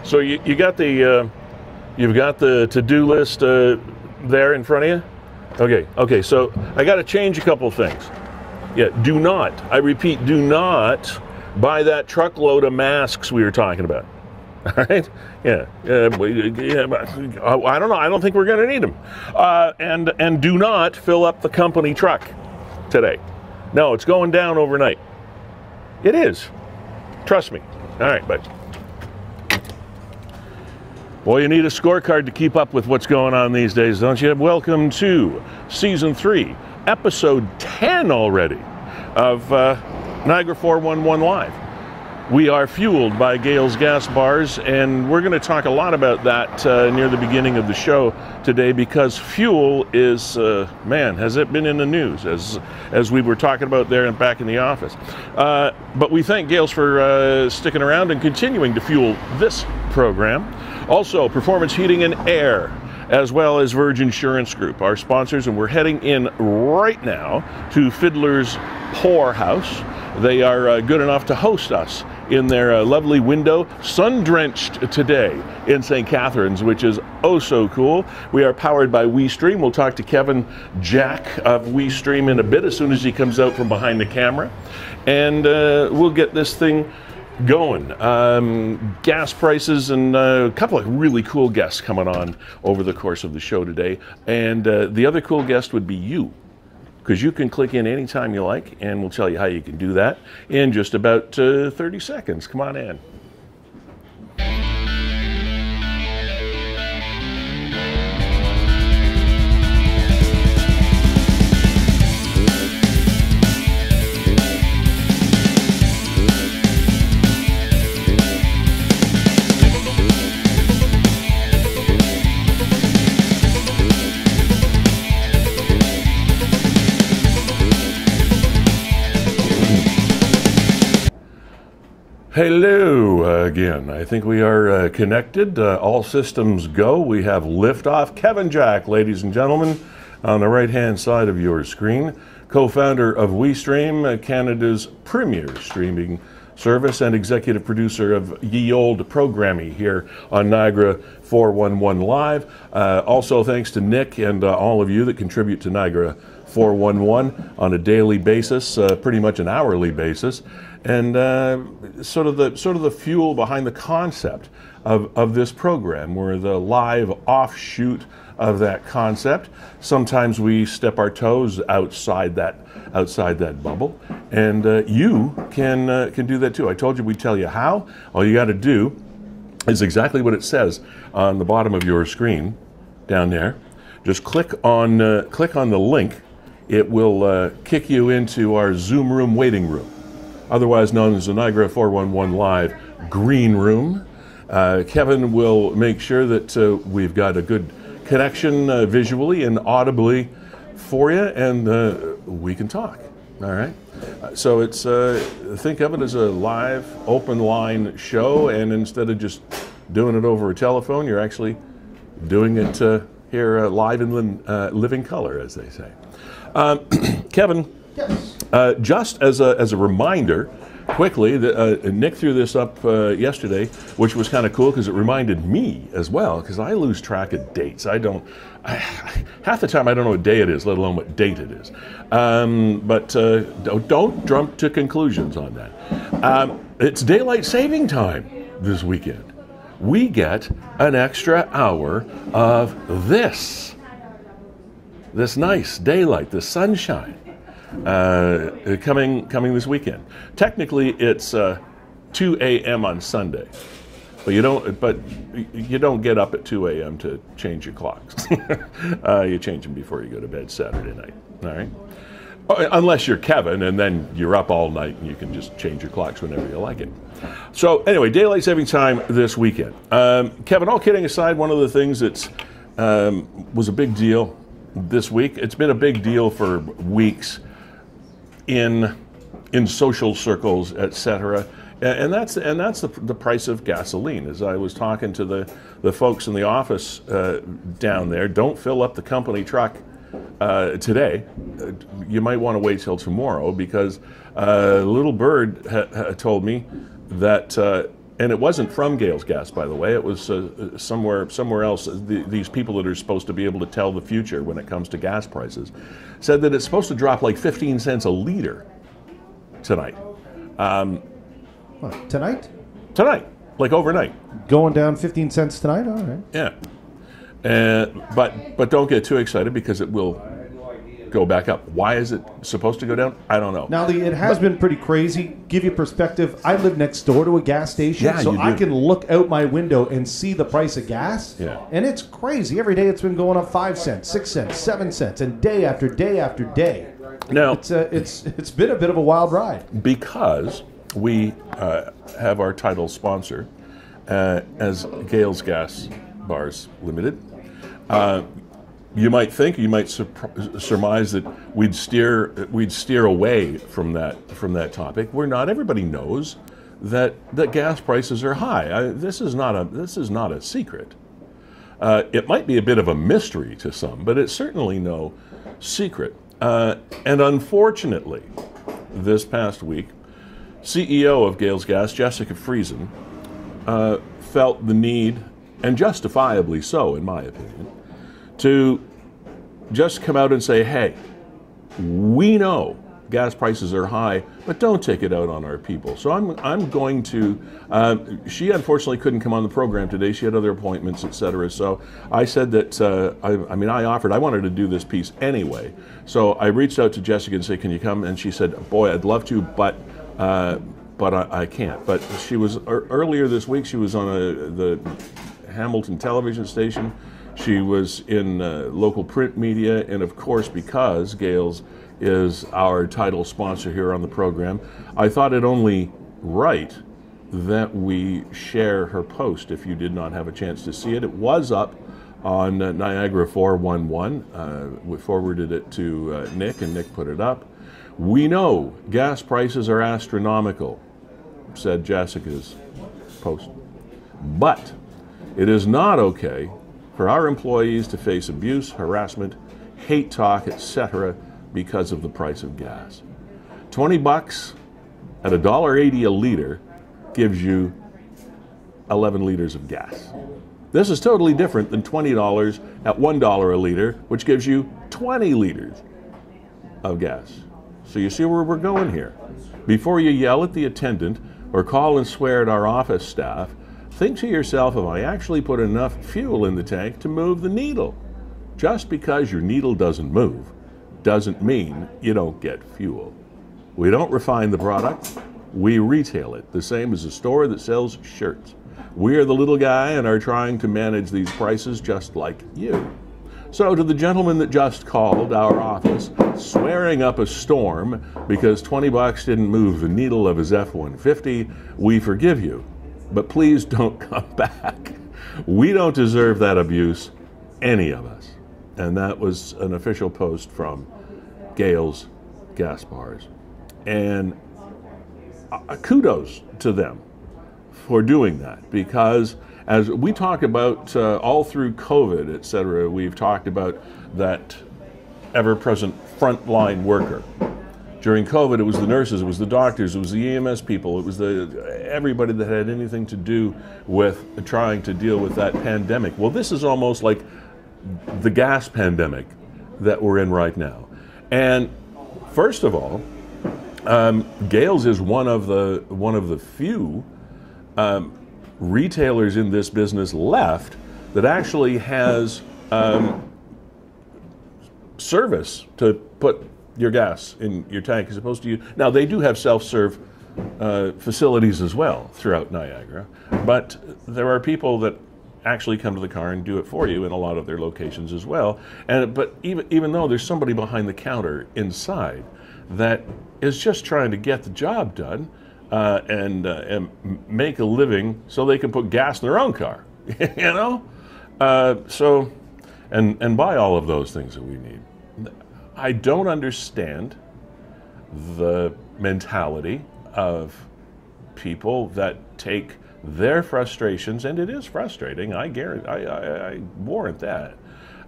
So you got the you've got the to-do list there in front of you. Okay. So I got to change a couple of things. Yeah, do not. I repeat, do not buy that truckload of masks we were talking about. All right. Yeah. I don't know. I don't think we're going to need them. And do not fill up the company truck today. No, it's going down overnight. It is. Trust me. All right, bye. Well, you need a scorecard to keep up with what's going on these days, don't you? Welcome to Season 3, Episode 10 already of Niagara 411 Live. We are fueled by Gale's Gas Bars, and we're going to talk a lot about that near the beginning of the show today, because fuel is, man, has it been in the news, as we were talking about there and back in the office. But we thank Gale's for sticking around and continuing to fuel this program. Also, Performance Heating and Air, as well as Virgin Insurance Group, our sponsors, and we're heading in right now to Fiddler's Whorehouse. They are good enough to host us in their lovely window, sun-drenched today in St. Catharines, which is oh so cool. We are powered by WeeStreem. We'll talk to Kevin Jack of WeeStream in a bit as soon as he comes out from behind the camera. And we'll get this thing going. Gas prices and a couple of really cool guests coming on over the course of the show today. And the other cool guest would be you, because you can click in anytime you like, and we'll tell you how you can do that in just about 30 seconds. Come on in. Hello again. I think we are connected. All systems go. We have liftoff. Kevin Jack, ladies and gentlemen, on the right-hand side of your screen, co-founder of WeeStream, Canada's premier streaming service, and executive producer of Ye Olde programming here on Niagara 411 Live. Also, thanks to Nick and all of you that contribute to Niagara 411 on a daily basis, pretty much an hourly basis. And sort of the fuel behind the concept of this program. We're the live offshoot of that concept. Sometimes we step our toes outside that bubble, and you can do that too. I told you we'd tell you how. All you got to do is exactly what it says on the bottom of your screen down there. Just click on the link. It will kick you into our Zoom room waiting room, otherwise known as the Niagara 411 Live Green Room. Kevin will make sure that we've got a good connection visually and audibly for you, and we can talk. All right. So it's think of it as a live, open line show, and instead of just doing it over a telephone, you're actually doing it here live in living color, as they say. Kevin. Yes. Just as a reminder, quickly, Nick threw this up yesterday, which was kind of cool because it reminded me as well, because I lose track of dates. Half the time I don't know what day it is, let alone what date it is. But don't jump to conclusions on that. It's daylight saving time this weekend. We get an extra hour of this nice daylight, the sunshine. Coming this weekend. Technically, it's 2 a.m. on Sunday, but you don't get up at 2 a.m. to change your clocks. You change them before you go to bed Saturday night. All right, unless you're Kevin, and then you're up all night and you can just change your clocks whenever you like it. So anyway, daylight saving time this weekend. Kevin, all kidding aside, one of the things that was a big deal this week. It's been a big deal for weeks in social circles, etc. And that's the price of gasoline. As I was talking to the folks in the office down there, don't fill up the company truck today. You might want to wait till tomorrow, because Little Bird told me that and it wasn't from Gales Gas, by the way. It was somewhere else. These people that are supposed to be able to tell the future when it comes to gas prices said that it's supposed to drop like 15 cents a liter tonight. What, tonight? Tonight, like overnight. Going down 15 cents tonight? All right. Yeah. But don't get too excited because it will go back up. Why is it supposed to go down? I don't know. Now, it has been pretty crazy. Give you perspective, I live next door to a gas station, so I can look out my window and see the price of gas. Yeah. And it's crazy. Every day it's been going up 5 cents, 6 cents, 7 cents, and day after day after day. Now, it's been a bit of a wild ride. Because we have our title sponsor as Gales Gas Bars Limited. You might surmise that we'd steer away from that topic. We're not. Everybody knows that gas prices are high. This is not a secret. It might be a bit of a mystery to some, but it's certainly no secret. And unfortunately, this past week, CEO of Gales Gas, Jessica Friesen, felt the need, and justifiably so, in my opinion, to just come out and say, hey, we know gas prices are high, but don't take it out on our people. So I'm going to, she unfortunately couldn't come on the program today. She had other appointments, etc. So I said that, I wanted to do this piece anyway. So I reached out to Jessica and said, can you come? And she said, boy, I'd love to, but I can't. But she was, earlier this week, she was on the Hamilton television station. She was in local print media, and of course, because Gales is our title sponsor here on the program, I thought it only right that we share her post. If you did not have a chance to see it, it was up on Niagara 411. We forwarded it to Nick, and Nick put it up. We know gas prices are astronomical, said Jessica's post, but it is not okay for our employees to face abuse, harassment, hate talk, etc. because of the price of gas. $20 at $1.80 a liter gives you 11 liters of gas. This is totally different than $20 at $1 a liter, which gives you 20 liters of gas. So you see where we're going here. Before you yell at the attendant or call and swear at our office staff, think to yourself, have I actually put enough fuel in the tank to move the needle? Just because your needle doesn't move doesn't mean you don't get fuel. We don't refine the product, we retail it, the same as a store that sells shirts. We are the little guy and are trying to manage these prices just like you. So to the gentleman that just called our office, swearing up a storm because $20 didn't move the needle of his F-150, we forgive you. But please don't come back. We don't deserve that abuse, any of us. And that was an official post from Gales Gas Bars. And kudos to them for doing that, because as we talk about all through COVID, etc., we've talked about that ever-present frontline worker. During COVID, it was the nurses, it was the doctors, it was the EMS people, it was everybody that had anything to do with trying to deal with that pandemic. Well, this is almost like the gas pandemic that we're in right now. And first of all, Gales is one of the few retailers in this business left that actually has service to put your gas in your tank as opposed to you. Now, they do have self-serve facilities as well throughout Niagara, but there are people that actually come to the car and do it for you in a lot of their locations as well. But even though there's somebody behind the counter inside that is just trying to get the job done and make a living so they can put gas in their own car, you know? And buy all of those things that we need. I don't understand the mentality of people that take their frustrations, and it is frustrating, I warrant that,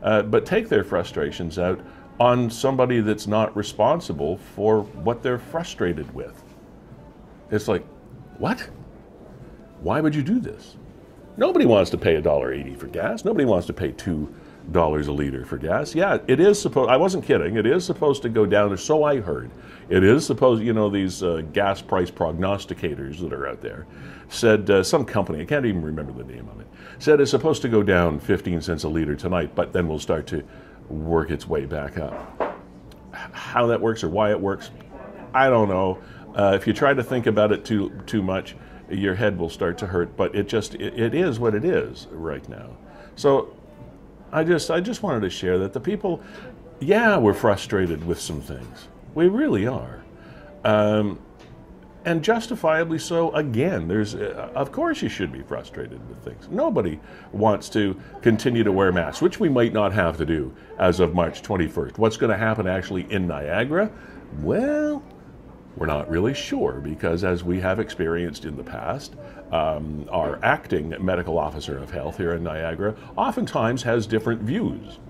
but take their frustrations out on somebody that's not responsible for what they're frustrated with. It's like, what? Why would you do this? Nobody wants to pay $1.80 for gas. Nobody wants to pay $2 a liter for gas. Yeah, it is supposed, I wasn't kidding, it is supposed to go down, or so I heard. It is supposed, you know, these gas price prognosticators that are out there said, some company, I can't even remember the name of it, said it's supposed to go down 15 cents a liter tonight, but then will start to work its way back up. How that works or why it works, I don't know. If you try to think about it too much, your head will start to hurt, but it is what it is right now. So I just wanted to share that the people, yeah, we're frustrated with some things. We really are. And justifiably so. Again, there's, of course you should be frustrated with things. Nobody wants to continue to wear masks, which we might not have to do as of March 21st. What's going to happen actually in Niagara? Well, we're not really sure, because as we have experienced in the past, our acting medical officer of health here in Niagara oftentimes has different views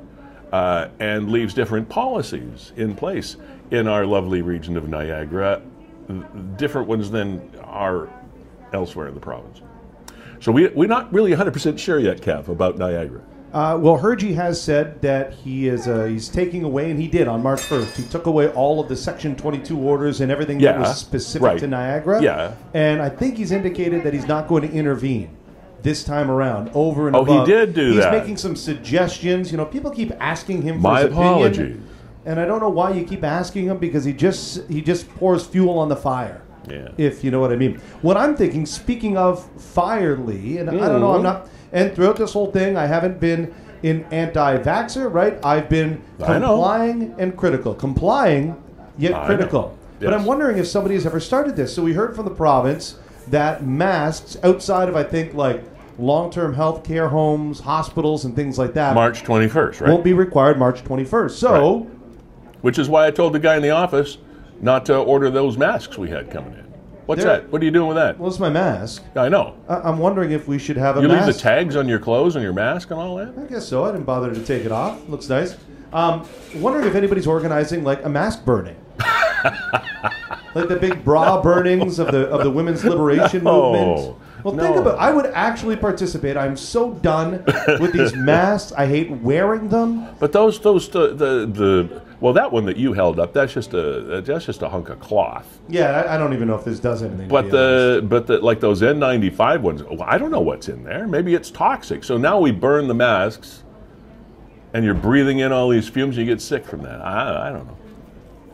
and leaves different policies in place in our lovely region of Niagara, different ones than are elsewhere in the province. So we're not really 100% sure yet, Kev, about Niagara. Well, Hergy has said that he's taking away, and he did on March 1st. He took away all of the Section 22 orders and everything that was specific to Niagara. Yeah. And I think he's indicated that he's not going to intervene this time around, over and above. Oh, he did do that. He's making some suggestions. You know, people keep asking him for My his apologies. opinion. And I don't know why you keep asking him, because he just pours fuel on the fire. Yeah. If you know what I mean. What I'm thinking, speaking of fire, Lee, and I don't know, I'm not... And throughout this whole thing, I haven't been in anti-vaxxer, right? I've been complying and critical. Complying, yet critical. Yes. But I'm wondering if somebody has ever started this. So we heard from the province that masks outside of, I think, like long-term health care homes, hospitals, and things like that. March 21st, right? Won't be required March 21st. So... Right. Which is why I told the guy in the office not to order those masks we had coming in. What's that? What are you doing with that? Well, it's my mask. I know. I'm wondering if we should have a mask. You leave the tags on your clothes and your mask and all that? I guess so. I didn't bother to take it off. Looks nice. Wondering if anybody's organizing like a mask burning. Like the big bra burnings of the women's liberation movement. Well, think about it. I would actually participate. I'm so done with these masks. I hate wearing them. But well, that one that you held up, that's just a hunk of cloth. Yeah, I don't even know if this does anything. But like those N95 ones, I don't know what's in there. Maybe it's toxic. So now we burn the masks, and you're breathing in all these fumes. You get sick from that. I don't know.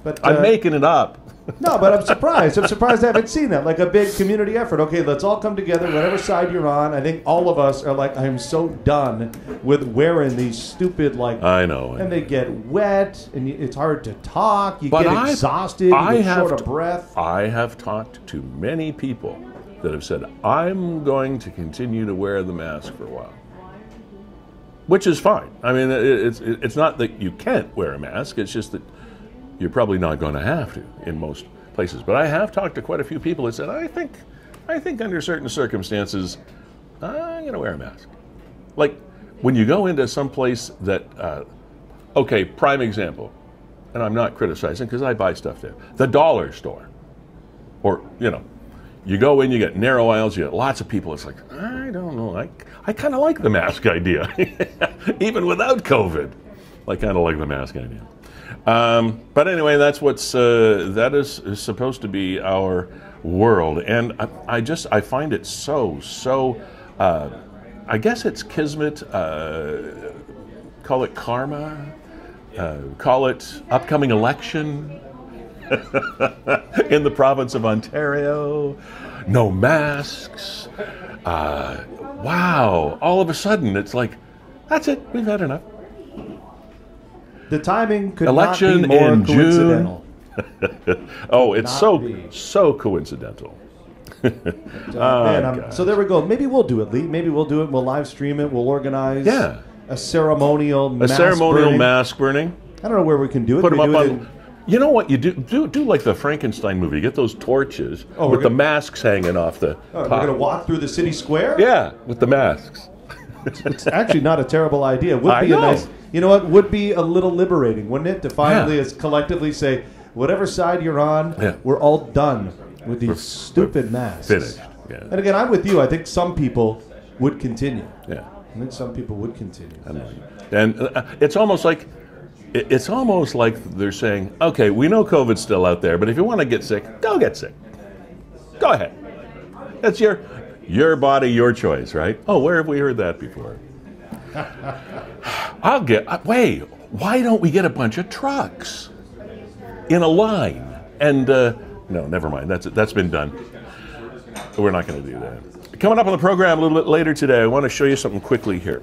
But I'm making it up. No, but I'm surprised. I'm surprised I haven't seen that. Like a big community effort. Okay, let's all come together, whatever side you're on. I think all of us are like, I'm so done with wearing these stupid, like... I know. And they get wet, and it's hard to talk. You get exhausted. You get short of breath. I have talked to many people that have said, I'm going to continue to wear the mask for a while. Which is fine. I mean, it's not that you can't wear a mask. It's just that you're probably not going to have to in most places. But I have talked to quite a few people that said, I think under certain circumstances, I'm going to wear a mask. Like when you go into some place that, okay, prime example, and I'm not criticizing because I buy stuff there, the dollar store. Or, you know, you go in, you get narrow aisles, you get lots of people. It's like, I don't know, I kind of like the mask idea. Even without COVID, I kind of like the mask idea. But anyway, that's that is supposed to be our world, and I find it so. I guess it's kismet. Call it karma. Call it upcoming election in the province of Ontario. No masks. Wow! All of a sudden, it's like, that's it. We've had enough. The timing could election not be more in coincidental. June. Oh, it's so coincidental. So there we go. Maybe we'll do it, Lee. Maybe we'll do it. We'll live stream it. We'll organize a ceremonial mask burning. I don't know where we can do it. Put them up on. You know what you do like the Frankenstein movie. Get those torches with the masks hanging off the top. We're going to walk through the city square? Yeah, with the masks. It's actually not a terrible idea. Would be a nice. You know what? Would be a little liberating, wouldn't it? To finally, collectively say, whatever side you're on, we're all done with these stupid masks. Finished. Yeah. And again, I'm with you. I think some people would continue. Yeah. I think some people would continue. And it's almost like they're saying, okay, we know COVID's still out there, but if you want to get sick, go get sick. Go ahead. It's your body, your choice, right? Oh, where have we heard that before? Wait, why don't we get a bunch of trucks in a line? And, no, never mind. That's been done. We're not going to do that. Coming up on the program a little bit later today, I want to show you something quickly here.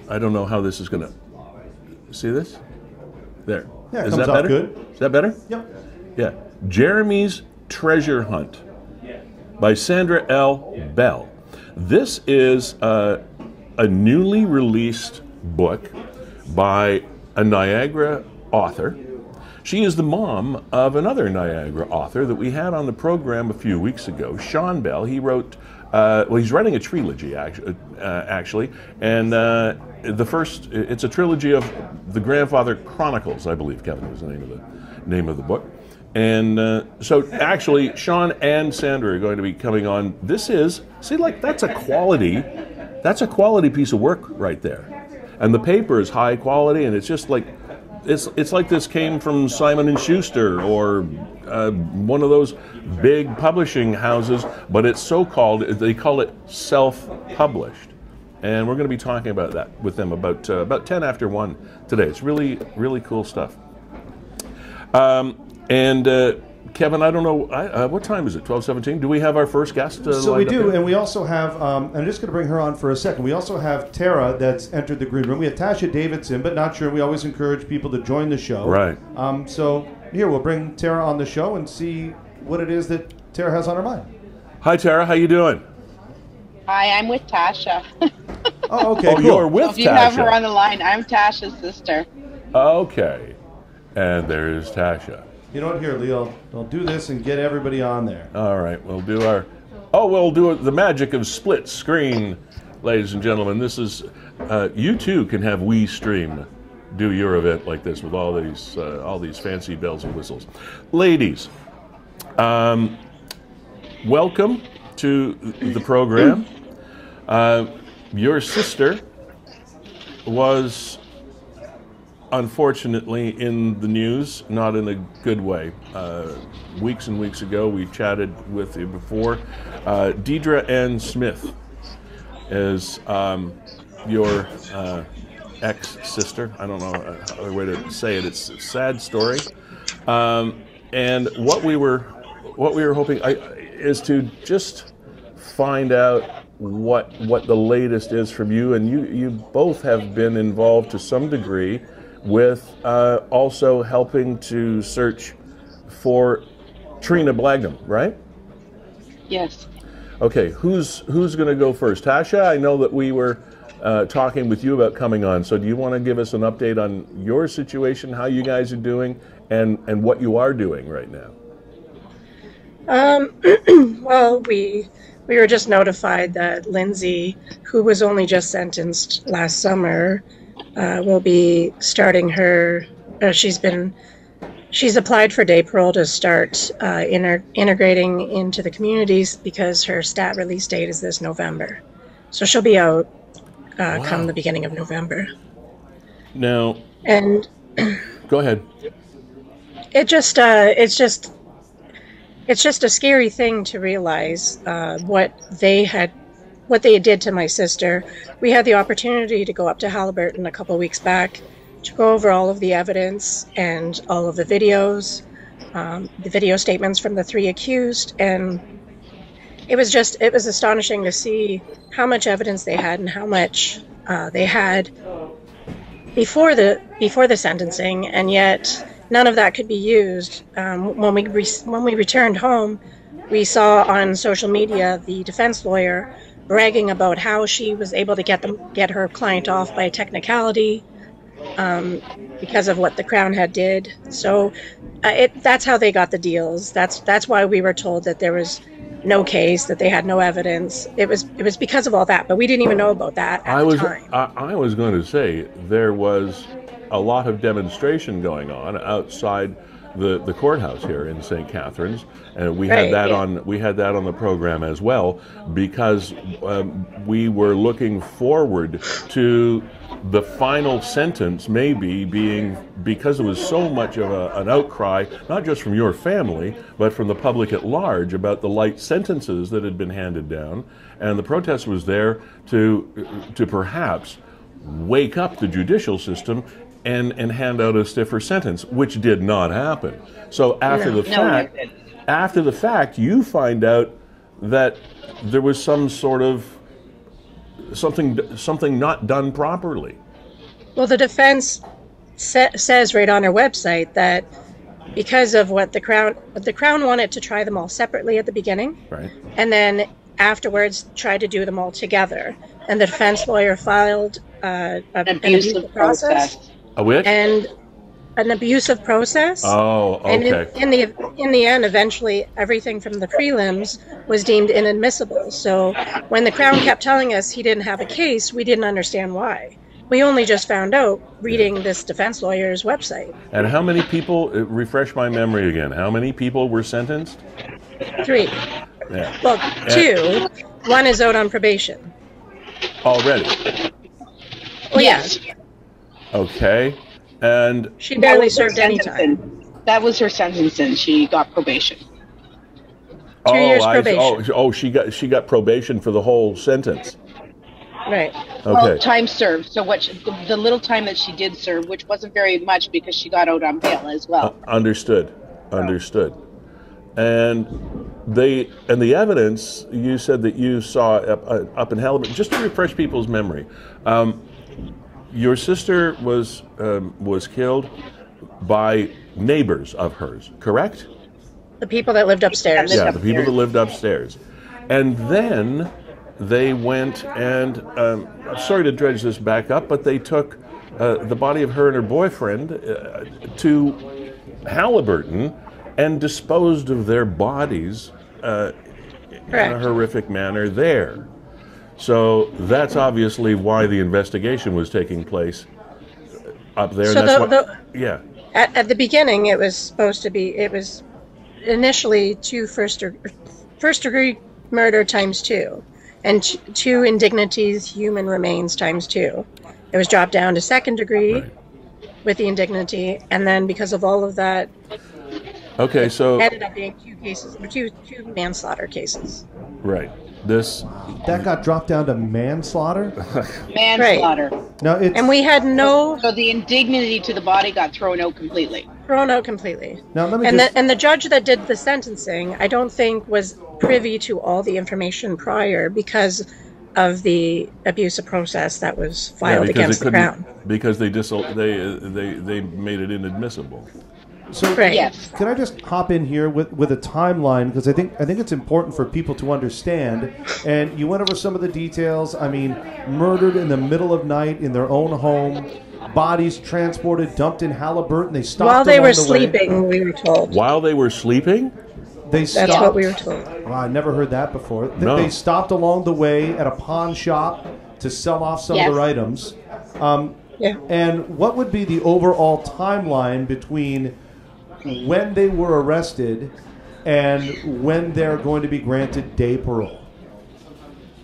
I don't know how this is going to... See this? There. Yeah, it is comes that out better? good. Is that better? Yep. Yeah. Jeremy's Treasure Hunt by Sandra L. Bell. This is a newly released book by a Niagara author. She is the mom of another Niagara author that we had on the program a few weeks ago, Sean Bell. He wrote, he's writing a trilogy actually, and it's a trilogy of the Grandfather Chronicles, I believe, Kevin, was the name of the book. And so actually, Sean and Sandra are going to be coming on. That's a quality piece of work right there. And the paper is high quality, and it's just like, it's like this came from Simon & Schuster or one of those big publishing houses, but it's they call it self-published. And we're going to be talking about that with them about 10 after 1 today. It's really, really cool stuff. Kevin, I don't know, what time is it, 12:17? Do we have our first guest So we do, there? and we also have, I'm just going to bring her on for a second. We also have Tara that's entered the green room. We have Tasha Davidson, but not sure. We always encourage people to join the show. Right. So here, we'll bring Tara on the show and see what it is that Tara has on her mind. Hi, Tara. How you doing? Hi, I'm with Tasha. Oh, okay, cool. You're with So if you Tasha. have her on the line, I'm Tasha's sister. Okay. And there is Tasha. You know what? Here, Leo, I'll do this and get everybody on there. All right, we'll do the magic of split screen, ladies and gentlemen. This is, you too can have WeeStream do your event like this with all these fancy bells and whistles. Ladies, welcome to the program. Your sister was unfortunately in the news, not in a good way. Weeks and weeks ago, we chatted with you before. Deidra Ann Smith is your ex-sister. I don't know another way to say it. It's a sad story. And what we were hoping is to just find out what the latest is from you. And you both have been involved to some degree with also helping to search for Trina Blagnam, right? Yes. Okay, who's going to go first? Tasha, I know that we were talking with you about coming on, so do you want to give us an update on your situation, how you guys are doing, and what you are doing right now? Well, we were just notified that Lindsay, who was only just sentenced last summer, will be starting her. She's applied for day parole to start integrating into the communities because her stat release date is this November. So she'll be out come the beginning of November. Now, and go ahead. It's just a scary thing to realize what they did to my sister. We had the opportunity to go up to Halliburton a couple weeks back to go over all of the evidence and all of the videos, the video statements from the 3 accused, and it was astonishing to see how much evidence they had and how much they had before the sentencing, and yet none of that could be used. When we returned home, we saw on social media the defense lawyer bragging about how she was able to get her client off by technicality because of what the Crown had did. So that's how they got the deals. That's why we were told that there was no case, that they had no evidence. It was because of all that, but we didn't even know about that at the time. I was going to say there was a lot of demonstration going on outside the courthouse here in St. Catharines, and we Right, had that yeah. on the program as well, because we were looking forward to the final sentence maybe being, because there was so much of an outcry, not just from your family, but from the public at large about the light sentences that had been handed down, and the protest was there to perhaps wake up the judicial system and hand out a stiffer sentence, which did not happen. So after after the fact, you find out that there was some sort of something not done properly. Well, the defense says right on our website that because of what the Crown wanted to try them all separately at the beginning, Right. and then afterwards tried to do them all together. And the defense lawyer filed an abusive process. A which? And an abusive process. Oh, okay. And in the end, eventually, everything from the prelims was deemed inadmissible. So when the Crown kept telling us he didn't have a case, we didn't understand why. We only just found out reading this defense lawyer's website. And how many people, refresh my memory again, how many people were sentenced? 3. Yeah. Well, 2. One is out on probation. Already? Well, Yes. yeah. Okay. And She barely served any time. Sentencing. That was her sentencing. She got probation. 2 years probation. She got probation for the whole sentence. Right. Well, Okay. time served. So the little time that she did serve, which wasn't very much because she got out on bail as well. Understood. And the evidence, you said that you saw up in Haliburton. Just to refresh people's memory, your sister was killed by neighbors of hers, correct? The people that lived upstairs. Yeah, the people that lived upstairs. And then they went and, I'm sorry to dredge this back up, but they took the body of her and her boyfriend to Haliburton and disposed of their bodies in a Correct. horrific manner there. So that's obviously why the investigation was taking place up there. So and that's yeah. At the beginning, it was initially 2 first degree murder times 2, and 2 indignities, human remains times 2. It was dropped down to second degree Right. with the indignity, and then because of all of that, Okay, so it ended up being 2 cases, or two manslaughter cases. right. This That got dropped down to manslaughter. Manslaughter. No, it's And we had no So the indignity to the body got thrown out completely. thrown out completely. now. Let me And just. the judge that did the sentencing, I don't think was privy to all the information prior because of the abusive process that was filed against the Crown. because they made it inadmissible. So Right. Yes. can I just hop in here with a timeline, because I think it's important for people to understand. And you went over some of the details. I mean, murdered in the middle of night in their own home, bodies transported, dumped in Haliburton. They stopped While they along were the way. sleeping, we were told. While they were sleeping? They stopped. That's what we were told. Wow, I never heard that before. No. They stopped along the way at a pawn shop to sell off some of Yes. their items. Yeah. And what would be the overall timeline between when they were arrested and when they're going to be granted day parole?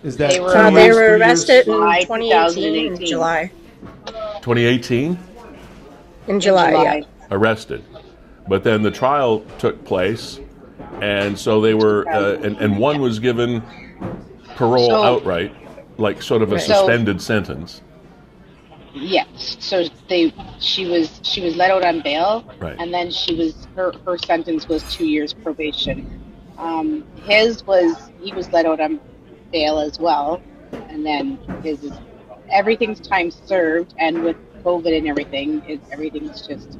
Is that They were 2 years, They 3 were years? arrested in July 2018 in 2018. July. 2018? In July, yeah. Arrested. But then the trial took place, and so they were, and one was given parole So- outright, like sort of a Right. suspended sentence. Yes. So she was let out on bail, Right. and then her sentence was 2 years probation. He was let out on bail as well, and then everything's time served, and with COVID and everything, everything's just.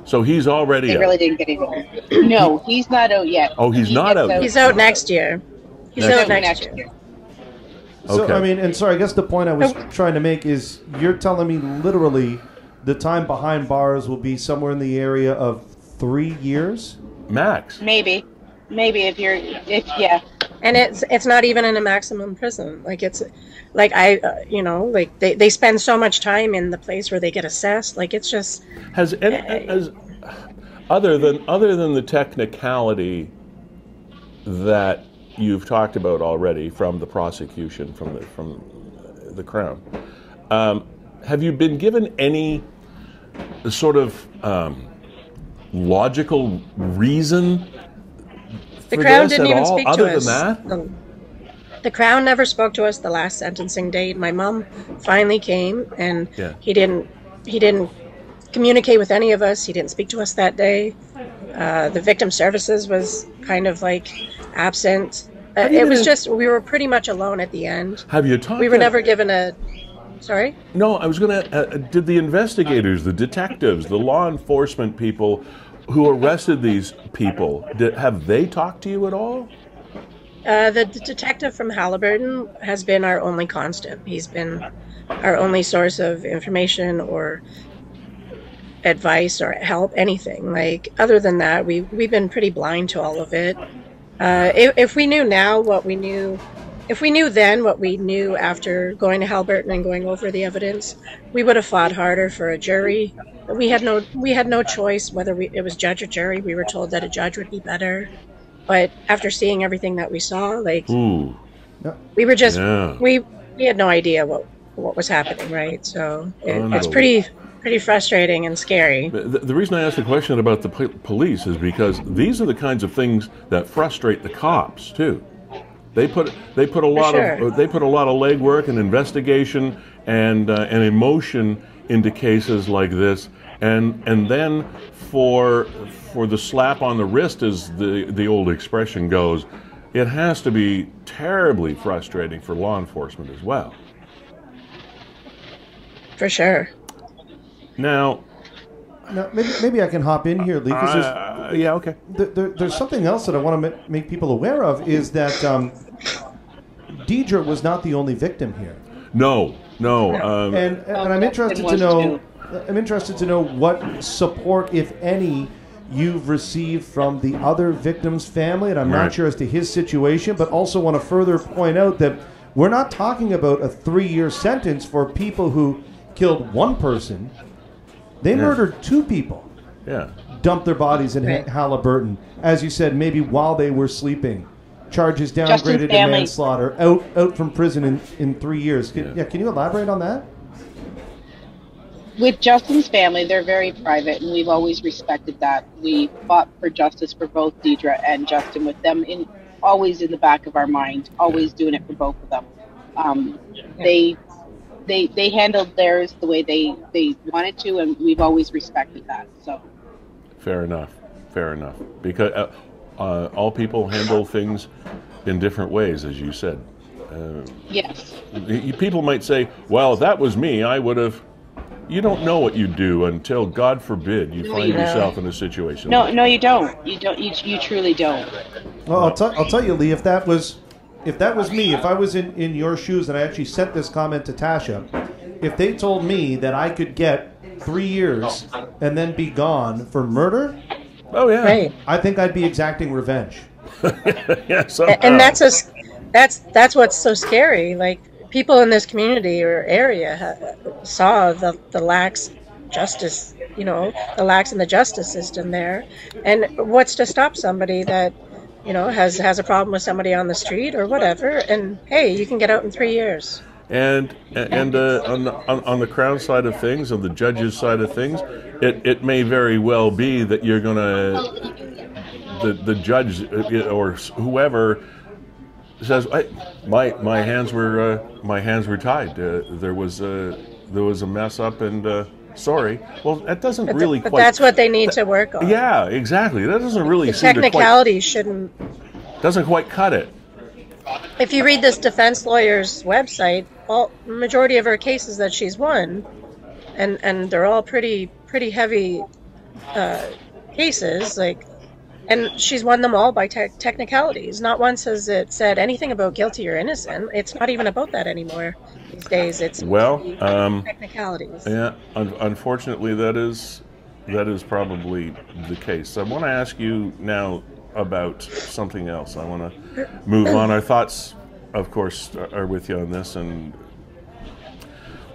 So he's already They out. really didn't get anything. No, he's not out yet. Oh, he's He not gets out. He's out next year. He's Next out year. next year. So, Okay. I mean, and sorry, I guess the point I was trying to make is you're telling me literally the time behind bars will be somewhere in the area of 3 years? Max. Maybe if yeah. And it's not even in a maximum prison. Like it's like like they spend so much time in the place where they get assessed. Like it's just Has Other than the technicality that you've talked about already from the prosecution, from the Crown, have you been given any sort of logical reason The for Crown this didn't at even all, speak other to us. than that? The Crown never spoke to us the last sentencing date. My mom finally came, and Yeah. he didn't communicate with any of us. He didn't speak to us that day. The victim services was kind of like absent. It was just, we were pretty much alone at the end. Have you talked? We were never given a. Sorry? No, I was going to. Did the investigators, the detectives, the law enforcement people who arrested these people, have they talked to you at all? The detective from Halliburton has been our only constant. He's been our only source of information or advice or help, anything. Like, other than that, we've been pretty blind to all of it. If we knew now what we knew, if we knew then what we knew after going to Halliburton and going over the evidence, we would have fought harder for a jury. We had no choice whether it was judge or jury. We were told that a judge would be better. But after seeing everything that we saw, like, Ooh. we were just, Yeah. we had no idea what was happening, right? So it's pretty frustrating and scary. The reason I asked the question about the police is because these are the kinds of things that frustrate the cops too. They put a lot of legwork and investigation and emotion into cases like this, and then for the slap on the wrist, as the old expression goes, it has to be terribly frustrating for law enforcement as well. For sure. Now, maybe I can hop in here, Lee, because yeah, okay. there's something else that I want to make people aware of, is that Deidra was not the only victim here. No. And I'm interested to know. I'm interested to know what support, if any, you've received from the other victim's family, and I'm not sure as to his situation, but also want to further point out that we're not talking about a 3-year sentence for people who killed one person. They murdered 2 people. Yeah. Dumped their bodies in Halliburton, as you said, maybe while they were sleeping. Charges downgraded to manslaughter. Out from prison in 3 years. Can you elaborate on that? With Justin's family, they're very private, and we've always respected that. We fought for justice for both Deidra and Justin, with them always in the back of our mind, always doing it for both of them. They handled theirs the way they wanted to, and we've always respected that. So, fair enough. Because all people handle things in different ways, as you said. yes. People might say, "Well, if that was me, I would have." You don't know what you do until, God forbid, you find yourself in a situation. No, you don't. You don't. You truly don't. Well, I'll tell you, Lee. If that was me, if I was in your shoes, and I actually sent this comment to Tasha, if they told me that I could get 3 years and then be gone for murder, oh yeah, Right. I think I'd be exacting revenge. Yeah, somehow. And that's what's so scary. Like, people in this community or area saw the lax justice, the lax in the justice system there. And what's to stop somebody that, has a problem with somebody on the street or whatever, and hey, you can get out in 3 years. And on the Crown side of things, on the judge's side of things, it may very well be that you're gonna the judge or whoever says, my hands were tied. There was a mess up, and sorry. Well, that doesn't really But quite. that's what they need to work on. Yeah, exactly. That doesn't really The seem to technicalities shouldn't. doesn't quite cut it. If you read this defense lawyer's website, majority of her cases that she's won, and they're all pretty heavy cases, like, and she's won them all by technicalities. Not once has it said anything about guilty or innocent. It's not even about that anymore these days. It's technicalities. Yeah, unfortunately, that is probably the case. I want to ask you now about something else. I want to move on. Our thoughts, of course, are with you on this, and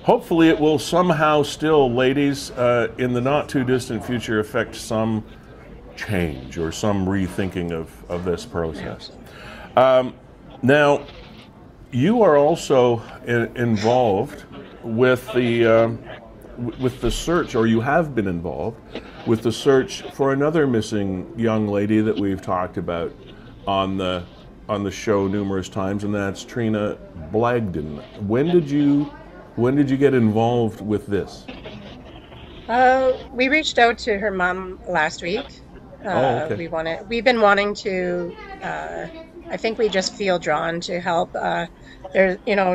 hopefully it will somehow still, ladies, in the not too distant future, affect some change or some rethinking of this process. Now, you are also involved with the search, or you have been involved with the search for another missing young lady that we've talked about on the show numerous times, and that's Trina Blagden. When did you get involved with this? We reached out to her mom last week. Okay. We've been wanting to. I think we just feel drawn to help.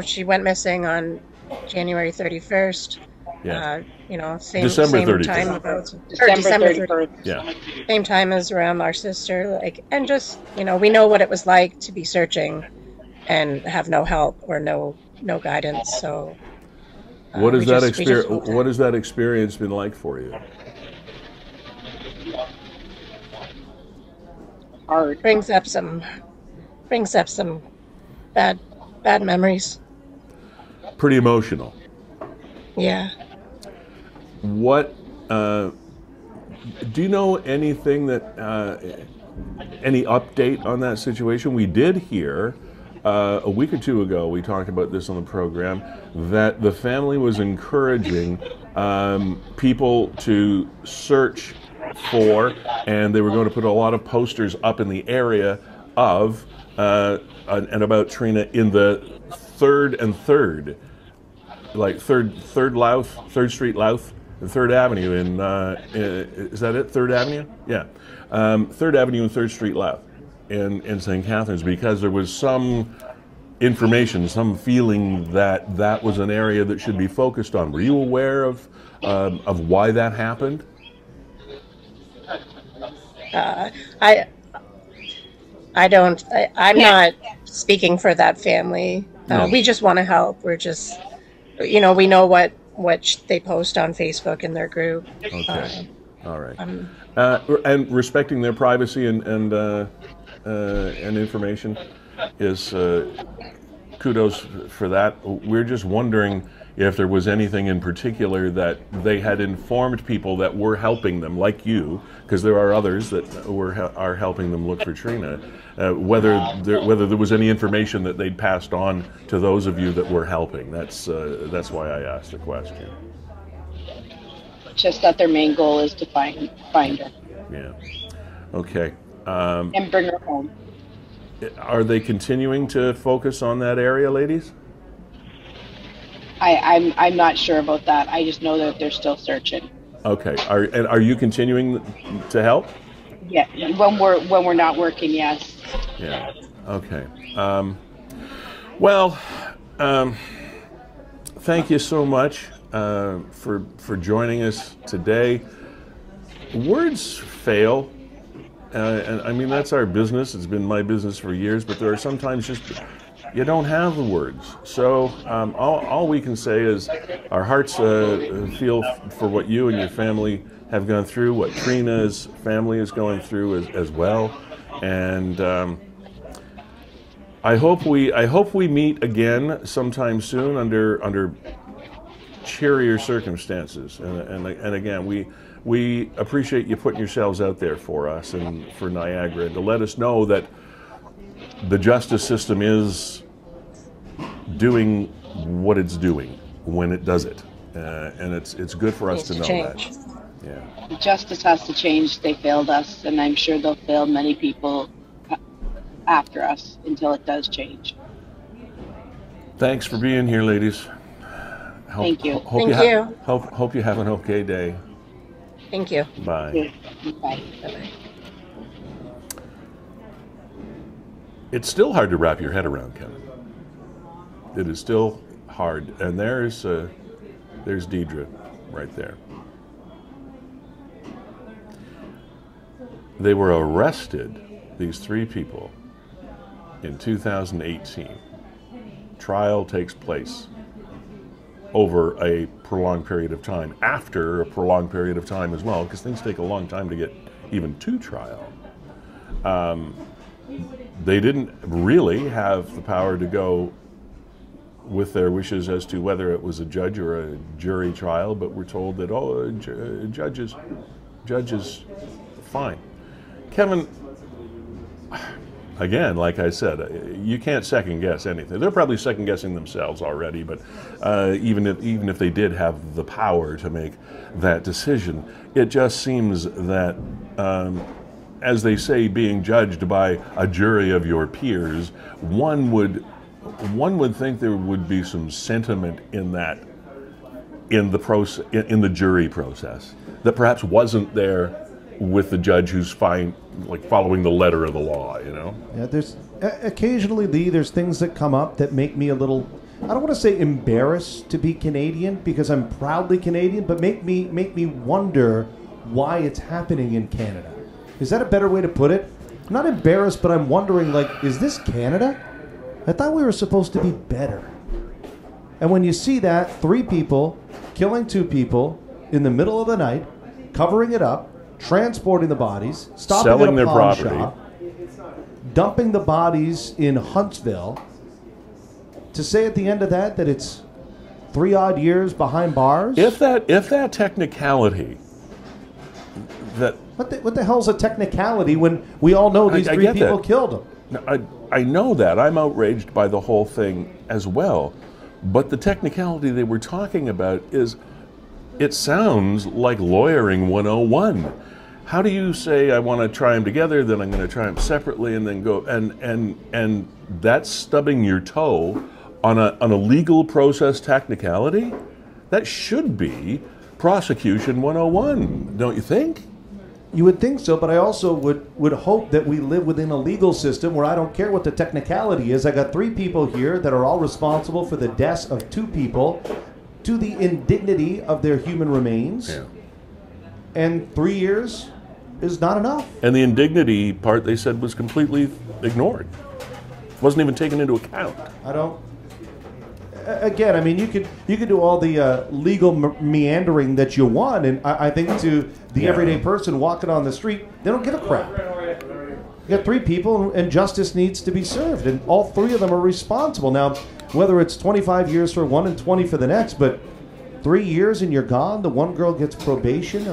She went missing on January 31st. Yeah. December 31st. Time about December 31st. Yeah. Same time as around our sister. And just we know what it was like to be searching and have no help or no guidance. So. What has that experience been like for you? Hard. Brings up some bad memories. Pretty emotional. Yeah. What do you know anything that any update on that situation? We did hear a week or two ago, we talked about this on the program, that the family was encouraging people to search for, and they were going to put a lot of posters up in the area of and about Trina in the 3rd and 3rd, like 3rd Louth, 3rd Street Louth, and 3rd Avenue in is that it? 3rd Avenue? Yeah. 3rd Avenue and 3rd Street Louth in St. Catharines, because there was some information, some feeling that that was an area that should be focused on. Were you aware of why that happened? I'm not speaking for that family. No. We just want to help. We're just, we know what they post on Facebook in their group. Okay. All right. And respecting their privacy and information is kudos for that. We're just wondering if there was anything in particular that they had informed people that were helping them, like you, because there are others that are helping them look for Trina. Whether there was any information that they'd passed on to those of you that were helping. That's why I asked the question. Just that their main goal is to find her. Yeah. Okay. And bring her home. Are they continuing to focus on that area, ladies? I'm not sure about that. I just know that they're still searching. Okay. Are you continuing to help? Yeah. When we're not working, yes. Yeah. Okay. Thank you so much for joining us today. Words fail, and I mean that's our business. It's been my business for years, but there are sometimes just you don't have the words. So all we can say is our hearts feel for what you and your family have gone through, what Trina's family is going through as well, and I hope we meet again sometime soon under cheerier circumstances. And again, we appreciate you putting yourselves out there for us and for Niagara, and to let us know that the justice system is doing what it's doing when it does it, and it's good for us to know that. Yeah. Justice has to change. They failed us, and I'm sure they'll fail many people after us until it does change. Thanks for being here, ladies. Thank you. Thank you. Hope you have an okay day. Thank you. Bye. Bye. Bye-bye. It's still hard to wrap your head around, Kevin. It is still hard. And there's Deidra right there. They were arrested, these 3 people, in 2018. Trial takes place over a prolonged period of time, after a prolonged period of time as well, because things take a long time to get even to trial. They didn't really have the power to go with their wishes as to whether it was a judge or a jury trial, but we're told that, judges, fine. Kevin, again, like I said, you can't second guess anything. They're probably second guessing themselves already, but even if they did have the power to make that decision, it just seems that, as they say, being judged by a jury of your peers, one would think there would be some sentiment in that, in the jury process, that perhaps wasn't there with the judge who's following the letter of the law, you know? Yeah, there's occasionally, Lee, there's things that come up that make me a little, I don't want to say embarrassed to be Canadian, because I'm proudly Canadian, but make me wonder why it's happening in Canada. Is that a better way to put it? I'm not embarrassed, but I'm wondering, is this Canada? I thought we were supposed to be better. And when you see that, 3 people killing 2 people in the middle of the night, covering it up, transporting the bodies, stopping selling at a their pawn property, shop, dumping the bodies in Huntsville, to say at the end of that it's 3 odd years behind bars. If that technicality, that what the hell's a technicality when we all know these 3 people killed them? I know that. I'm outraged by the whole thing as well. But the technicality they were talking about is, it sounds like lawyering 101. How do you say, I want to try them together, then I'm going to try them separately, and then go, and that's stubbing your toe on a legal process technicality? That should be prosecution 101, don't you think? You would think so, but I also would hope that we live within a legal system where I don't care what the technicality is. I got 3 people here that are all responsible for the deaths of 2 people, to the indignity of their human remains. Yeah. And 3 years is not enough. And the indignity part, they said, was completely ignored. Wasn't even taken into account. Again, I mean, you could do all the legal meandering that you want, and I think to the everyday person walking on the street, they don't give a crap. You got 3 people, and justice needs to be served, and all 3 of them are responsible. Now, whether it's 25 years for one and 20 for the next, but 3 years and you're gone. The one girl gets probation,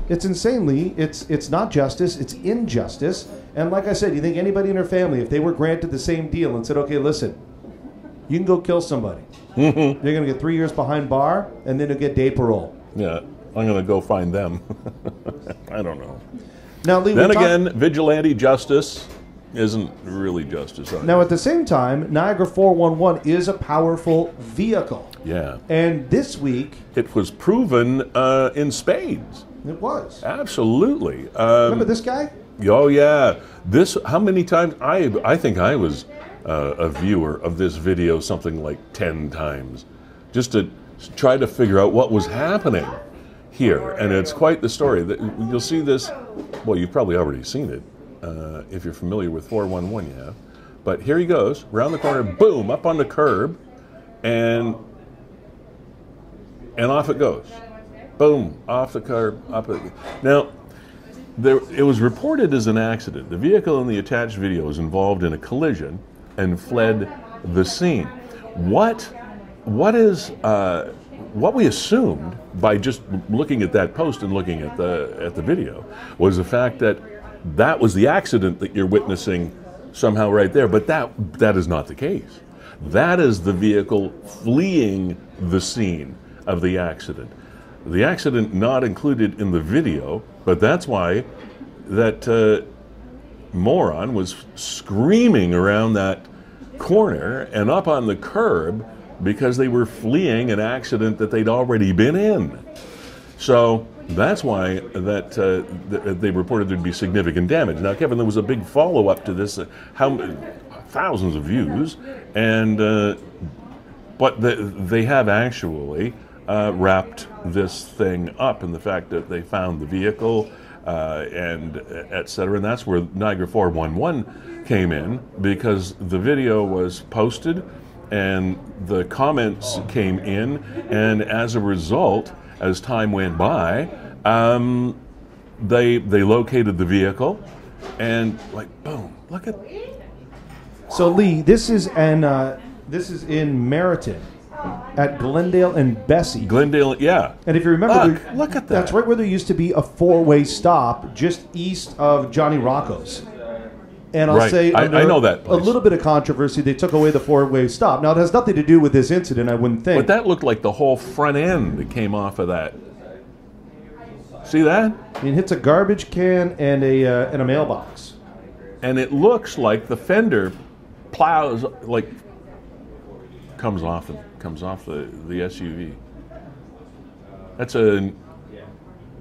it's insanely, it's not justice, it's injustice. And like I said, you think anybody in her family, if they were granted the same deal and said, okay, listen, you can go kill somebody. They're going to get 3 years behind bar, and then they'll get day parole. Yeah, I'm going to go find them. I don't know. Now, Lee, then again, vigilante justice isn't really justice. Now, at the same time, Niagara 411 is a powerful vehicle. Yeah. And this week, it was proven in spades. It was. Absolutely. Remember this guy? Oh, yeah. How many times? I think I was a viewer of this video something like 10 times, just to try to figure out what was happening here. And it's quite the story. You'll see this, well, you've probably already seen it. If you're familiar with 411, you have. But here he goes, around the corner, boom, up on the curb, and off it goes. Boom, off the curb, up it. Now, it was reported as an accident. The vehicle in the attached video was involved in a collision and fled the scene. What we assumed by just looking at that post and looking at the video was the fact that was the accident that you're witnessing somehow right there. But that is not the case. That is the vehicle fleeing the scene of the accident. The accident not included in the video, but that's why that moron was screaming around that corner and up on the curb because they were fleeing an accident that they'd already been in. So that's why they reported there'd be significant damage. Now, Kevin, there was a big follow-up to this, thousands of views, and but they have actually wrapped this thing up in the fact that they found the vehicle and et cetera. And that's where Niagara 411 came in, because the video was posted and the comments came in, and as a result, as time went by, they located the vehicle, and like boom, look at. So Lee, this is in Meriton, at Glendale and Bessie. Glendale, yeah. And if you remember, Look at that. That's right where there used to be a four-way stop just east of Johnny Rocco's. And I'll say, I know that place. A little bit of controversy, they took away the four-way stop. Now, it has nothing to do with this incident, I wouldn't think. But that looked like the whole front end that came off of that. See that? It hits a garbage can and a mailbox. And it looks like the fender plows, like, comes off the SUV.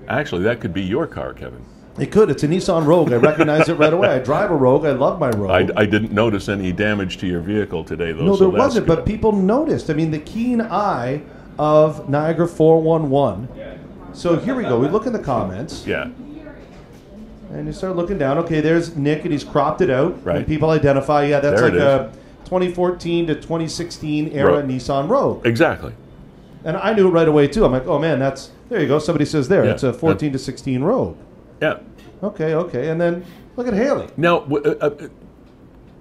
Actually, that could be your car, Kevin. It could. It's a Nissan Rogue. I recognize it right away. I drive a Rogue. I love my Rogue. I didn't notice any damage to your vehicle today, though. No, so there wasn't, but people noticed. I mean, the keen eye of Niagara 411. So here we go. We look in the comments. Yeah. And you start looking down. Okay, there's Nick, and he's cropped it out. Right. And people identify, yeah, that's there like a 2014 to 2016 era Nissan Rogue. Exactly. And I knew it right away, too. I'm like, oh, man, there you go. Somebody says there. Yeah. It's a 14 to 16 Rogue. Yeah. Okay. And then look at Haley. Now,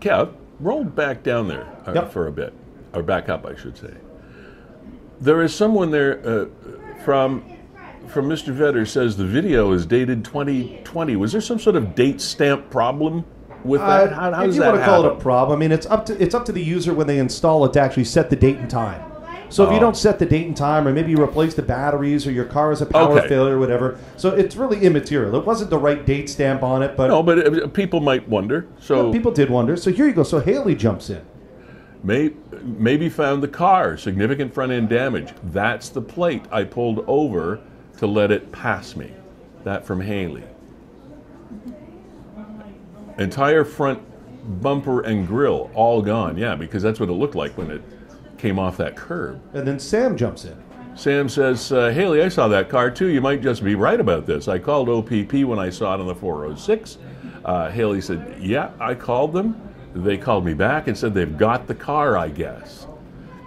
Kev, roll back down there for a bit. Or back up, I should say. There is someone there from Mr. Vetter says the video is dated 2020. Was there some sort of date stamp problem with that? How does that happen? If you want to call it a problem, I mean, it's up to the user when they install it to actually set the date and time. So if you don't set the date and time, or maybe you replace the batteries, or your car has a power failure or whatever, so it's really immaterial. It wasn't the right date stamp on it, but... No, but people might wonder. So people did wonder. So here you go. So Haley jumps in. Maybe found the car, significant front end damage. That's the plate I pulled over to let it pass me. That from Haley. Entire front bumper and grill all gone. Yeah, because that's what it looked like when it came off that curb. And then Sam jumps in. Sam says, Haley, I saw that car too. You might just be right about this. I called OPP when I saw it on the 406. Haley said, yeah, I called them. They called me back and said they've got the car, I guess.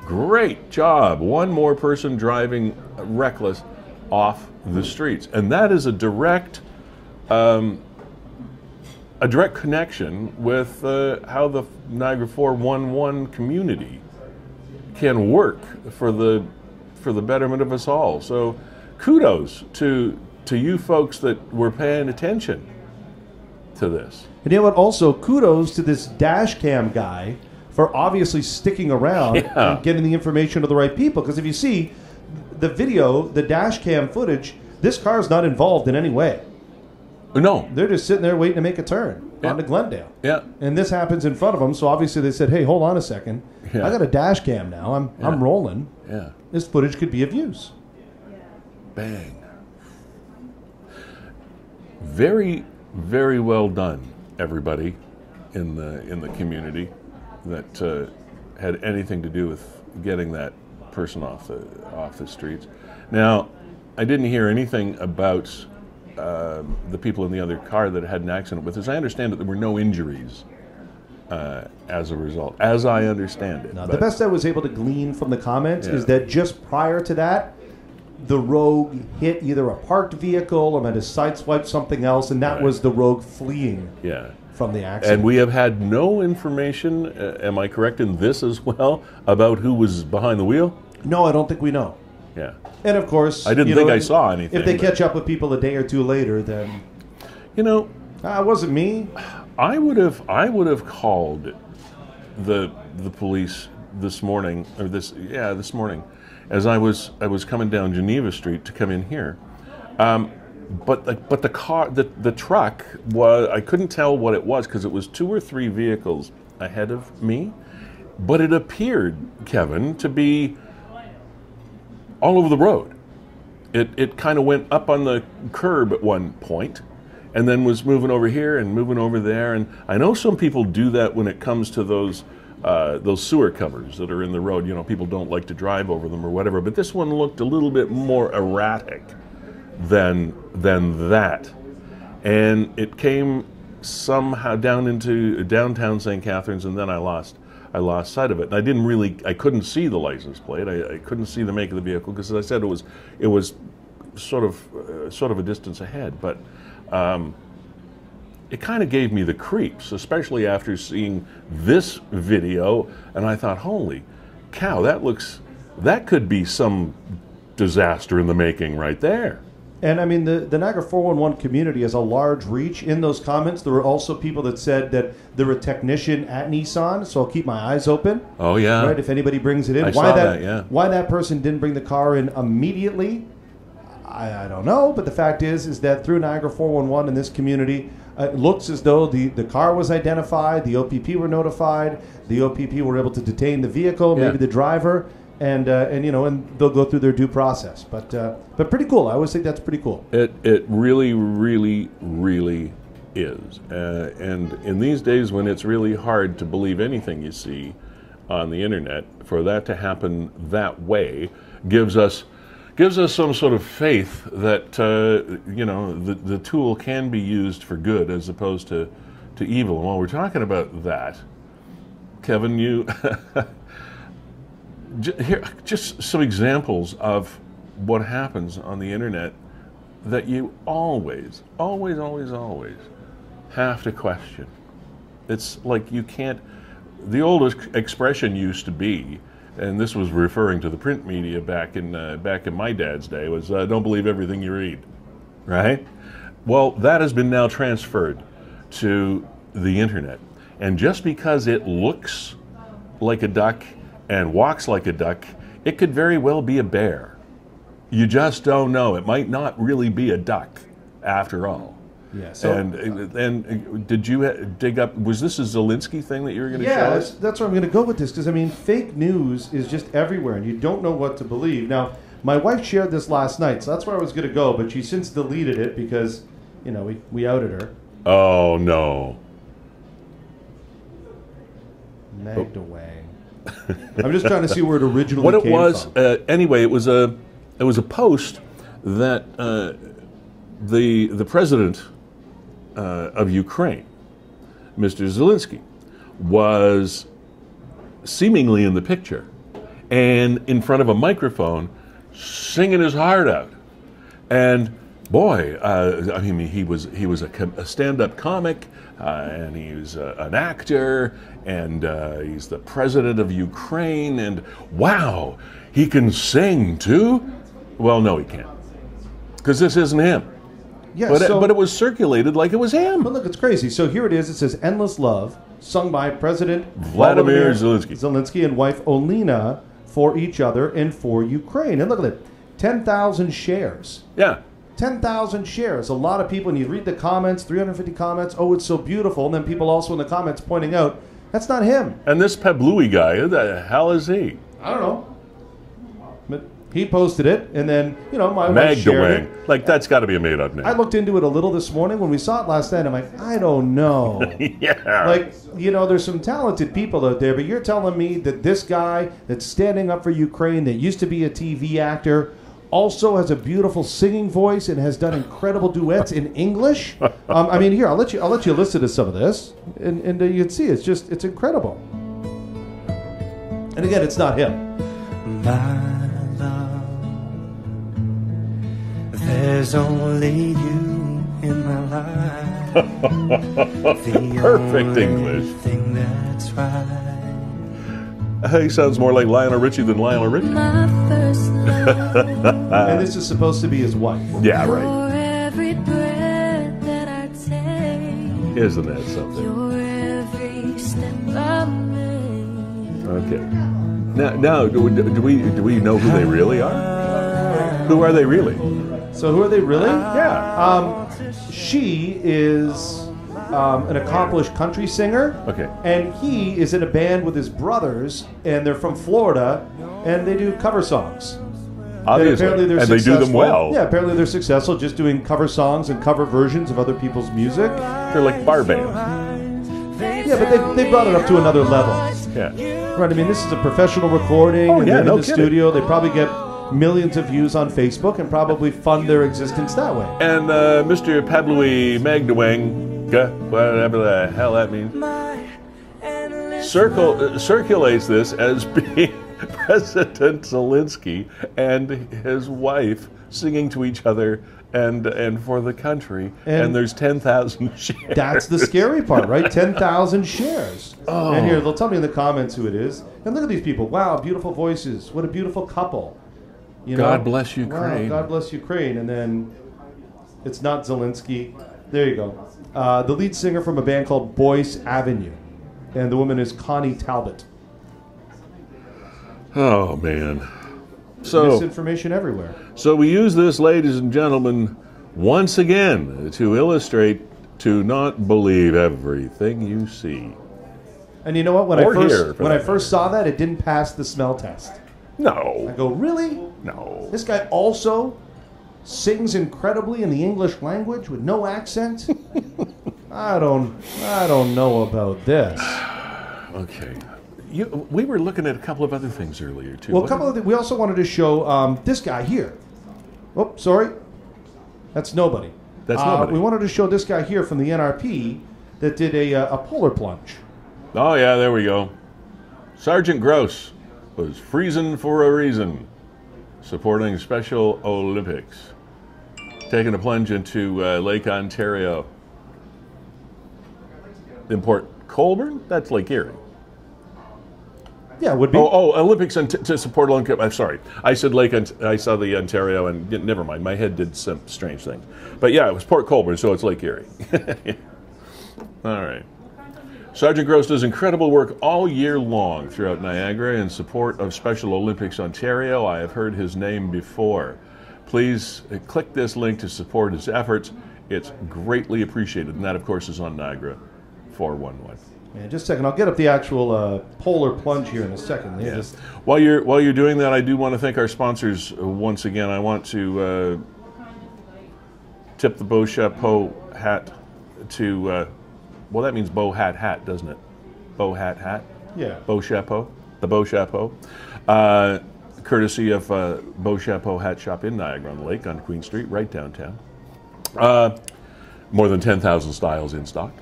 Great job. One more person driving reckless off the streets. And that is a direct connection with how the Niagara 411 community can work for the betterment of us all. So kudos to you folks that were paying attention to this. And you know what? Also, kudos to this dash cam guy for obviously sticking around and getting the information to the right people. Because if you see the video, the dash cam footage, this car's not involved in any way. No. They're just sitting there waiting to make a turn onto Glendale. Yeah. And this happens in front of them, so obviously they said, hey, hold on a second. I got a dash cam now. I'm rolling. Yeah. This footage could be of use. Bang. Very, very well done, everybody in the community that had anything to do with getting that person off the streets. Now, I didn't hear anything about the people in the other car that had an accident with us. I understand that there were no injuries as a result, as I understand it. Now, the best I was able to glean from the comments is that just prior to that, the Rogue hit either a parked vehicle or might have sideswiped something else, and that was the Rogue fleeing from the accident. And we have had no information, am I correct in this as well, about who was behind the wheel? No, I don't think we know. Yeah. And of course, I didn't think I saw anything. If they catch up with people a day or two later, then it wasn't me. I would have called the police this morning this morning, as I was coming down Geneva Street to come in here. But the car, the truck was, I couldn't tell what it was because it was 2 or 3 vehicles ahead of me, but it appeared, Kevin, to be all over the road. It kind of went up on the curb at one point and then was moving over here and moving over there. And I know some people do that when it comes to those sewer covers that are in the road. People don't like to drive over them or whatever, but this one looked a little bit more erratic than that. And it came somehow down into downtown St. Catharines, and then I lost sight of it. And I couldn't see the license plate. I couldn't see the make of the vehicle because, as I said, it was sort of a distance ahead. But it kind of gave me the creeps, especially after seeing this video. And I thought, holy cow, that looks that could be some disaster in the making right there. And I mean, the Niagara 411 community has a large reach. In those comments, there were also people that said that they're a technician at Nissan, so I'll keep my eyes open. Oh, yeah. Right, if anybody brings it in. I saw that, yeah. Why that person didn't bring the car in immediately, I don't know. But the fact is that through Niagara 411 in this community, it looks as though the car was identified, the OPP were notified, the OPP were able to detain the vehicle, maybe the driver, and they'll go through their due process. But pretty cool. I always think that's pretty cool. It really, really, really is. And in these days when it's really hard to believe anything you see on the internet, for that to happen that way gives us some sort of faith that the tool can be used for good as opposed to evil. And while we're talking about that, Kevin, you here, just some examples of what happens on the internet that you always have to question. It's like you can't. The old expression used to be, and this was referring to the print media back in my dad's day, was don't believe everything you read, right? Well, that has been now transferred to the internet, and just because it looks like a duck and walks like a duck, it could very well be a bear. You just don't know. It might not really be a duck after all. Yeah. So, and did you dig up? Was this a Zelensky thing that you were going to show us? Yeah, that's where I'm going to go with this, because I mean, fake news is just everywhere, and you don't know what to believe. Now, my wife shared this last night, so that's where I was going to go, but she since deleted it because, we outed her. Oh no. Magdawang. I'm just trying to see where it originally what it came was, from. Anyway, it was a post that the president of Ukraine, Mr. Zelensky, was seemingly in the picture and in front of a microphone singing his heart out. And boy, I mean, he was a stand-up comic, and he was an actor, and he's the president of Ukraine, and wow, he can sing too? Well, no, he can't, because this isn't him. Yeah, but it was circulated like it was him. But look, it's crazy. So here it is. It says "Endless Love," sung by President Vladimir Zelensky and wife Olena, for each other and for Ukraine. And look at it, 10,000 shares. Yeah. 10,000 shares. A lot of people, and you read the comments, 350 comments, oh, it's so beautiful. And then people also in the comments pointing out, that's not him. And this Pablui guy, who the hell is he? I don't know. But he posted it, and then, my wife shared it. Like, that's got to be a made-up name. I looked into it a little this morning. When we saw it last night, I'm like, I don't know. Yeah. Like, there's some talented people out there, but you're telling me that this guy that's standing up for Ukraine, that used to be a TV actor, also has a beautiful singing voice and has done incredible duets in English. I mean, here, I'll let you listen to some of this, and you can see it's incredible. And again, it's not him. My love, there's only you in my life. Perfect English. Thing that's right. He sounds more like Lionel Richie than Lionel Richie. My first love. And this is supposed to be his wife. Yeah, right. For every breath that I take. Isn't that something? Your every step I make. Okay. Now, do we know who they really are? Who are they really? So who are they really? Yeah. She is an accomplished country singer. Okay. And he is in a band with his brothers, and they're from Florida, and they do cover songs. Obviously. And they do them well. Yeah, apparently they're successful just doing cover songs and cover versions of other people's music. They're like bar bands. Yeah, but they brought it up to another level. Yeah. Right, I mean, this is a professional recording, and they're in the studio. They probably get millions of views on Facebook and probably fund their existence that way. And Mr. Pablui Magdawang, whatever the hell that means, circulates this as being President Zelensky and his wife singing to each other and for the country, and there's 10,000 shares. That's the scary part, right? 10,000 shares. Oh. And here, they'll tell me in the comments who it is. And look at these people. Wow, beautiful voices. What a beautiful couple. You know? God bless Ukraine. Wow, God bless Ukraine. And then it's not Zelensky. There you go. The lead singer from a band called Boyce Avenue. And the woman is Connie Talbot. Oh, man. So, misinformation everywhere. So we use this, ladies and gentlemen, once again to illustrate to not believe everything you see. And you know what? When I first saw that, it didn't pass the smell test. No. I go, really? No. This guy also sings incredibly in the English language with no accent? I don't know about this. Okay. We were looking at a couple of other things earlier, too. Well, we also wanted to show this guy here. Oh, sorry. That's nobody. That's nobody. We wanted to show this guy here from the NRP that did a polar plunge. Oh, yeah, there we go. Sergeant Gross was freezing for a reason, supporting Special Olympics. Taking a plunge into Lake Ontario. In Port Colborne? That's Lake Erie. Yeah, it would be. Oh, Olympics to support Olympic. I'm sorry. I said Lake. I saw the Ontario, and never mind. My head did some strange things. But yeah, it was Port Colborne, so it's Lake Erie. All right. Sergeant Gross does incredible work all year long throughout Niagara in support of Special Olympics Ontario. I have heard his name before. Please click this link to support his efforts. It's greatly appreciated, and that, of course, is on Niagara 411. Man, just a second. I'll get up the actual polar plunge here in a second. Yeah. While you're doing that, I do want to thank our sponsors once again. I want to tip the Beau Chapeau hat to, well, that means Beau hat, doesn't it? Beau hat? Yeah. Beau Chapeau, the Beau Chapeau. Courtesy of Beau Chapeau Hat Shop in Niagara-on-the-Lake on Queen Street, right downtown. More than 10,000 styles in stock.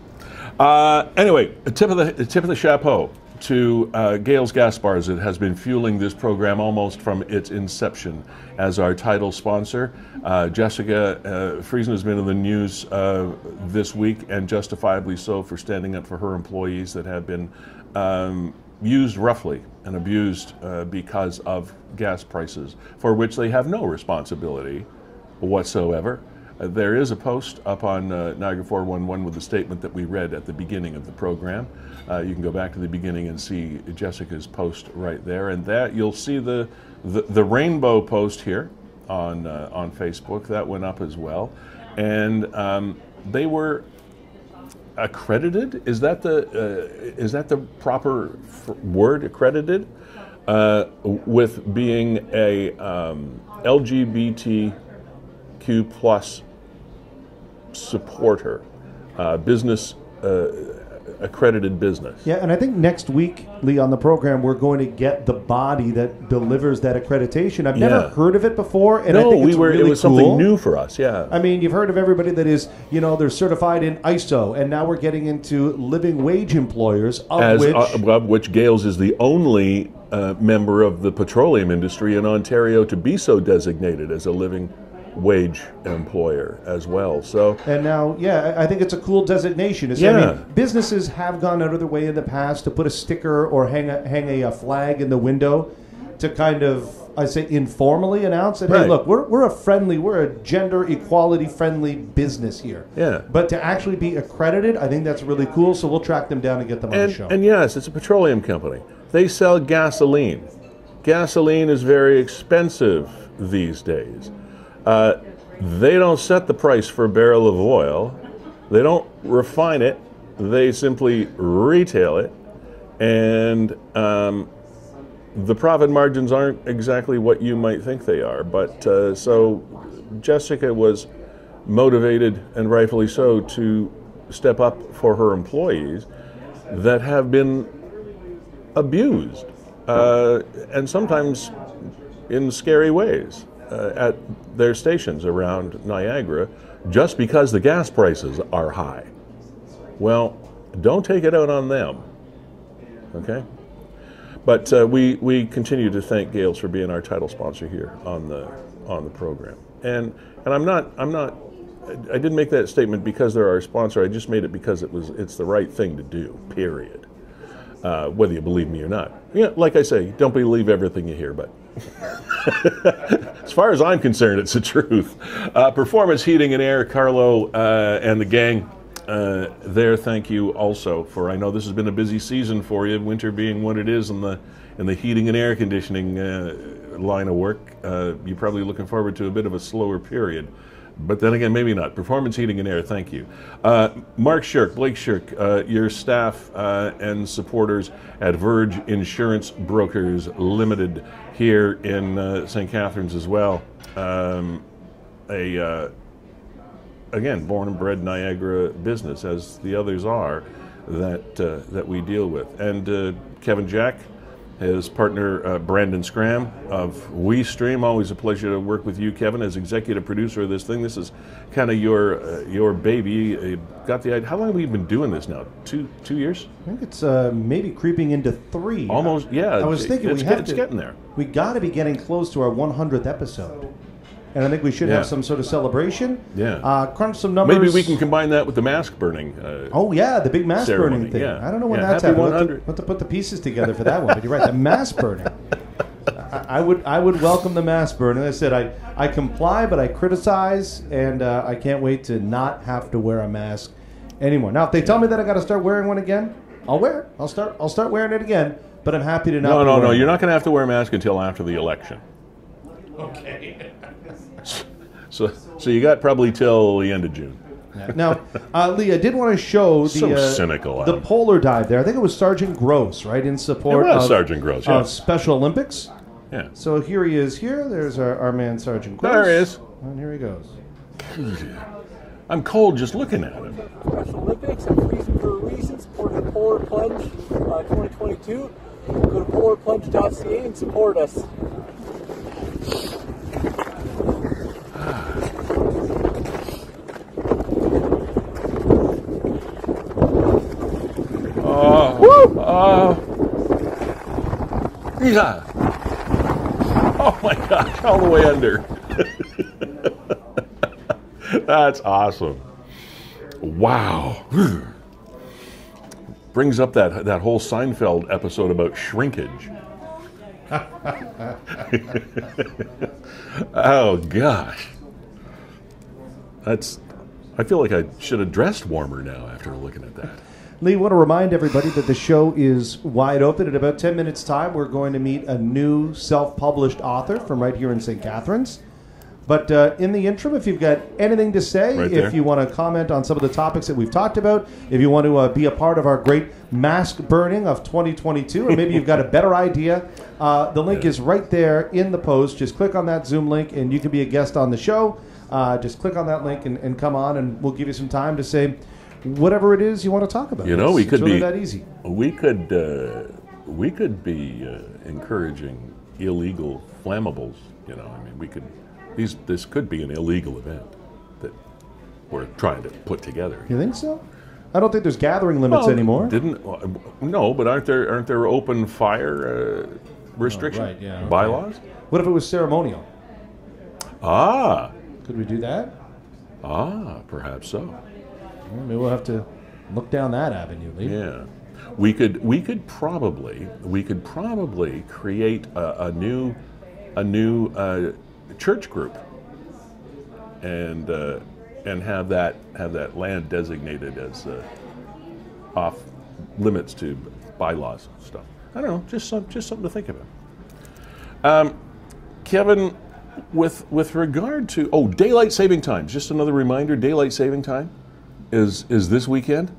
Anyway, a tip of the chapeau to Gales Gas Bars. It has been fueling this program almost from its inception as our title sponsor. Jessica Friesen has been in the news this week, and justifiably so, for standing up for her employees that have been used roughly and abused because of gas prices, for which they have no responsibility whatsoever. There is a post up on Niagara 411 with the statement that we read at the beginning of the program. You can go back to the beginning and see Jessica's post right there, and that you'll see the rainbow post here on Facebook that went up as well, and they were accredited. Is that the proper word? Accredited with being a LGBTQ plus supporter, business, accredited business. Yeah, and I think next week, Lee, on the program, we're going to get the body that delivers that accreditation. I've never heard of it before, and I think it's really it was cool. something new for us. Yeah, I mean, you've heard of everybody that is, they're certified in ISO, and now we're getting into living wage employers, of which Gales is the only member of the petroleum industry in Ontario to be so designated as a living wage employer as well. So, and now, I think it's a cool designation. I mean, businesses have gone out of their way in the past to put a sticker or hang a flag in the window to kind of, I say, informally announce that, hey, look, we're a gender equality friendly business here. Yeah. But to actually be accredited, I think that's really cool. So we'll track them down and get them on the show. And yes, it's a petroleum company. They sell gasoline. Gasoline is very expensive these days. They don't set the price for a barrel of oil. They don't refine it. They simply retail it. And the profit margins aren't exactly what you might think they are. But so Jessica was motivated, and rightfully so, to step up for her employees that have been abused, and sometimes in scary ways. At their stations around Niagara, just because the gas prices are high. Well, don't take it out on them, okay? But we continue to thank Gales for being our title sponsor here on the program. And I didn't make that statement because they're our sponsor. I just made it because it's the right thing to do. Period. Whether you believe me or not. Yeah, like I say, don't believe everything you hear, but as far as I'm concerned, it's the truth. Performance Heating and Air, Carlo and the gang. There, thank you also for. I know this has been a busy season for you. Winter being what it is in the heating and air conditioning line of work. You're probably looking forward to a bit of a slower period. But then again, maybe not. Performance Heating and Air, thank you. Mark Shirk, Blake Shirk, your staff and supporters at Verge Insurance Brokers Limited here in St. Catharines as well. Again, born and bred Niagara business, as the others are, that we deal with. And Kevin Jack, his partner Brandon Scram of WeeStreem. Always a pleasure to work with you, Kevin, as executive producer of this thing. This is kind of your baby. You got the idea. How long have we been doing this now? 2 years? I think it's maybe creeping into 3. Almost, yeah. I was thinking it's getting there. We got to be getting close to our 100th episode. And I think we should have some sort of celebration. Yeah. Crunch some numbers. Maybe we can combine that with the mask burning. Oh, yeah, the big mask ceremony. burning thing. Yeah. I don't know when that's Happy happening. 100. We'll have to put the pieces together for that one. But you're right, the mask burning. I would welcome the mask burning. As I said, I comply, but I criticize, and I can't wait to not have to wear a mask anymore. Now, if they tell me that I got to start wearing one again, I'll wear it. I'll start wearing it again. But I'm happy to not. No. You're not going to have to wear a mask until after the election. Okay. So you got probably till the end of June. Now, Lee, I did want to show the polar dive there. I think it was Sergeant Gross, right, in support of Sergeant Gross, yeah. Special Olympics. Yeah. So here he is here. There's our man, Sergeant Gross. There he is. And here he goes. I'm cold just looking at him. Special Olympics, I'm freezing for a reason, supporting the Polar Plunge 2022. Go to polarplunge.ca and support us. Yeah. Oh my gosh, all the way under. That's awesome. Wow. Brings up that whole Seinfeld episode about shrinkage. Oh gosh. I feel like I should have dressed warmer now after looking at that. Lee, I want to remind everybody that the show is wide open. In about 10 minutes' time, we're going to meet a new self-published author from right here in St. Catharines. But in the interim, if you've got anything to say, if you want to comment on some of the topics that we've talked about, if you want to be a part of our great mask burning of 2022, or maybe you've got a better idea, the link is right there in the post. Just click on that Zoom link, and you can be a guest on the show. Just click on that link and come on, and we'll give you some time to say whatever it is you want to talk about. You know, we could really be that easy. We could be encouraging illegal flammables. You know, I mean, we could. This could be an illegal event that we're trying to put together. You think so? I don't think there's gathering limits anymore. No, but aren't there open fire restrictions? Bylaws? What if it was ceremonial? Ah. Could we do that? Ah, perhaps so. Well, maybe we'll have to look down that avenue, Lee. Yeah. We could probably create a new church group and have that land designated as off limits to bylaws and stuff. I don't know, just something to think about. Kevin, with regard to daylight saving time, just another reminder: daylight saving time is this weekend,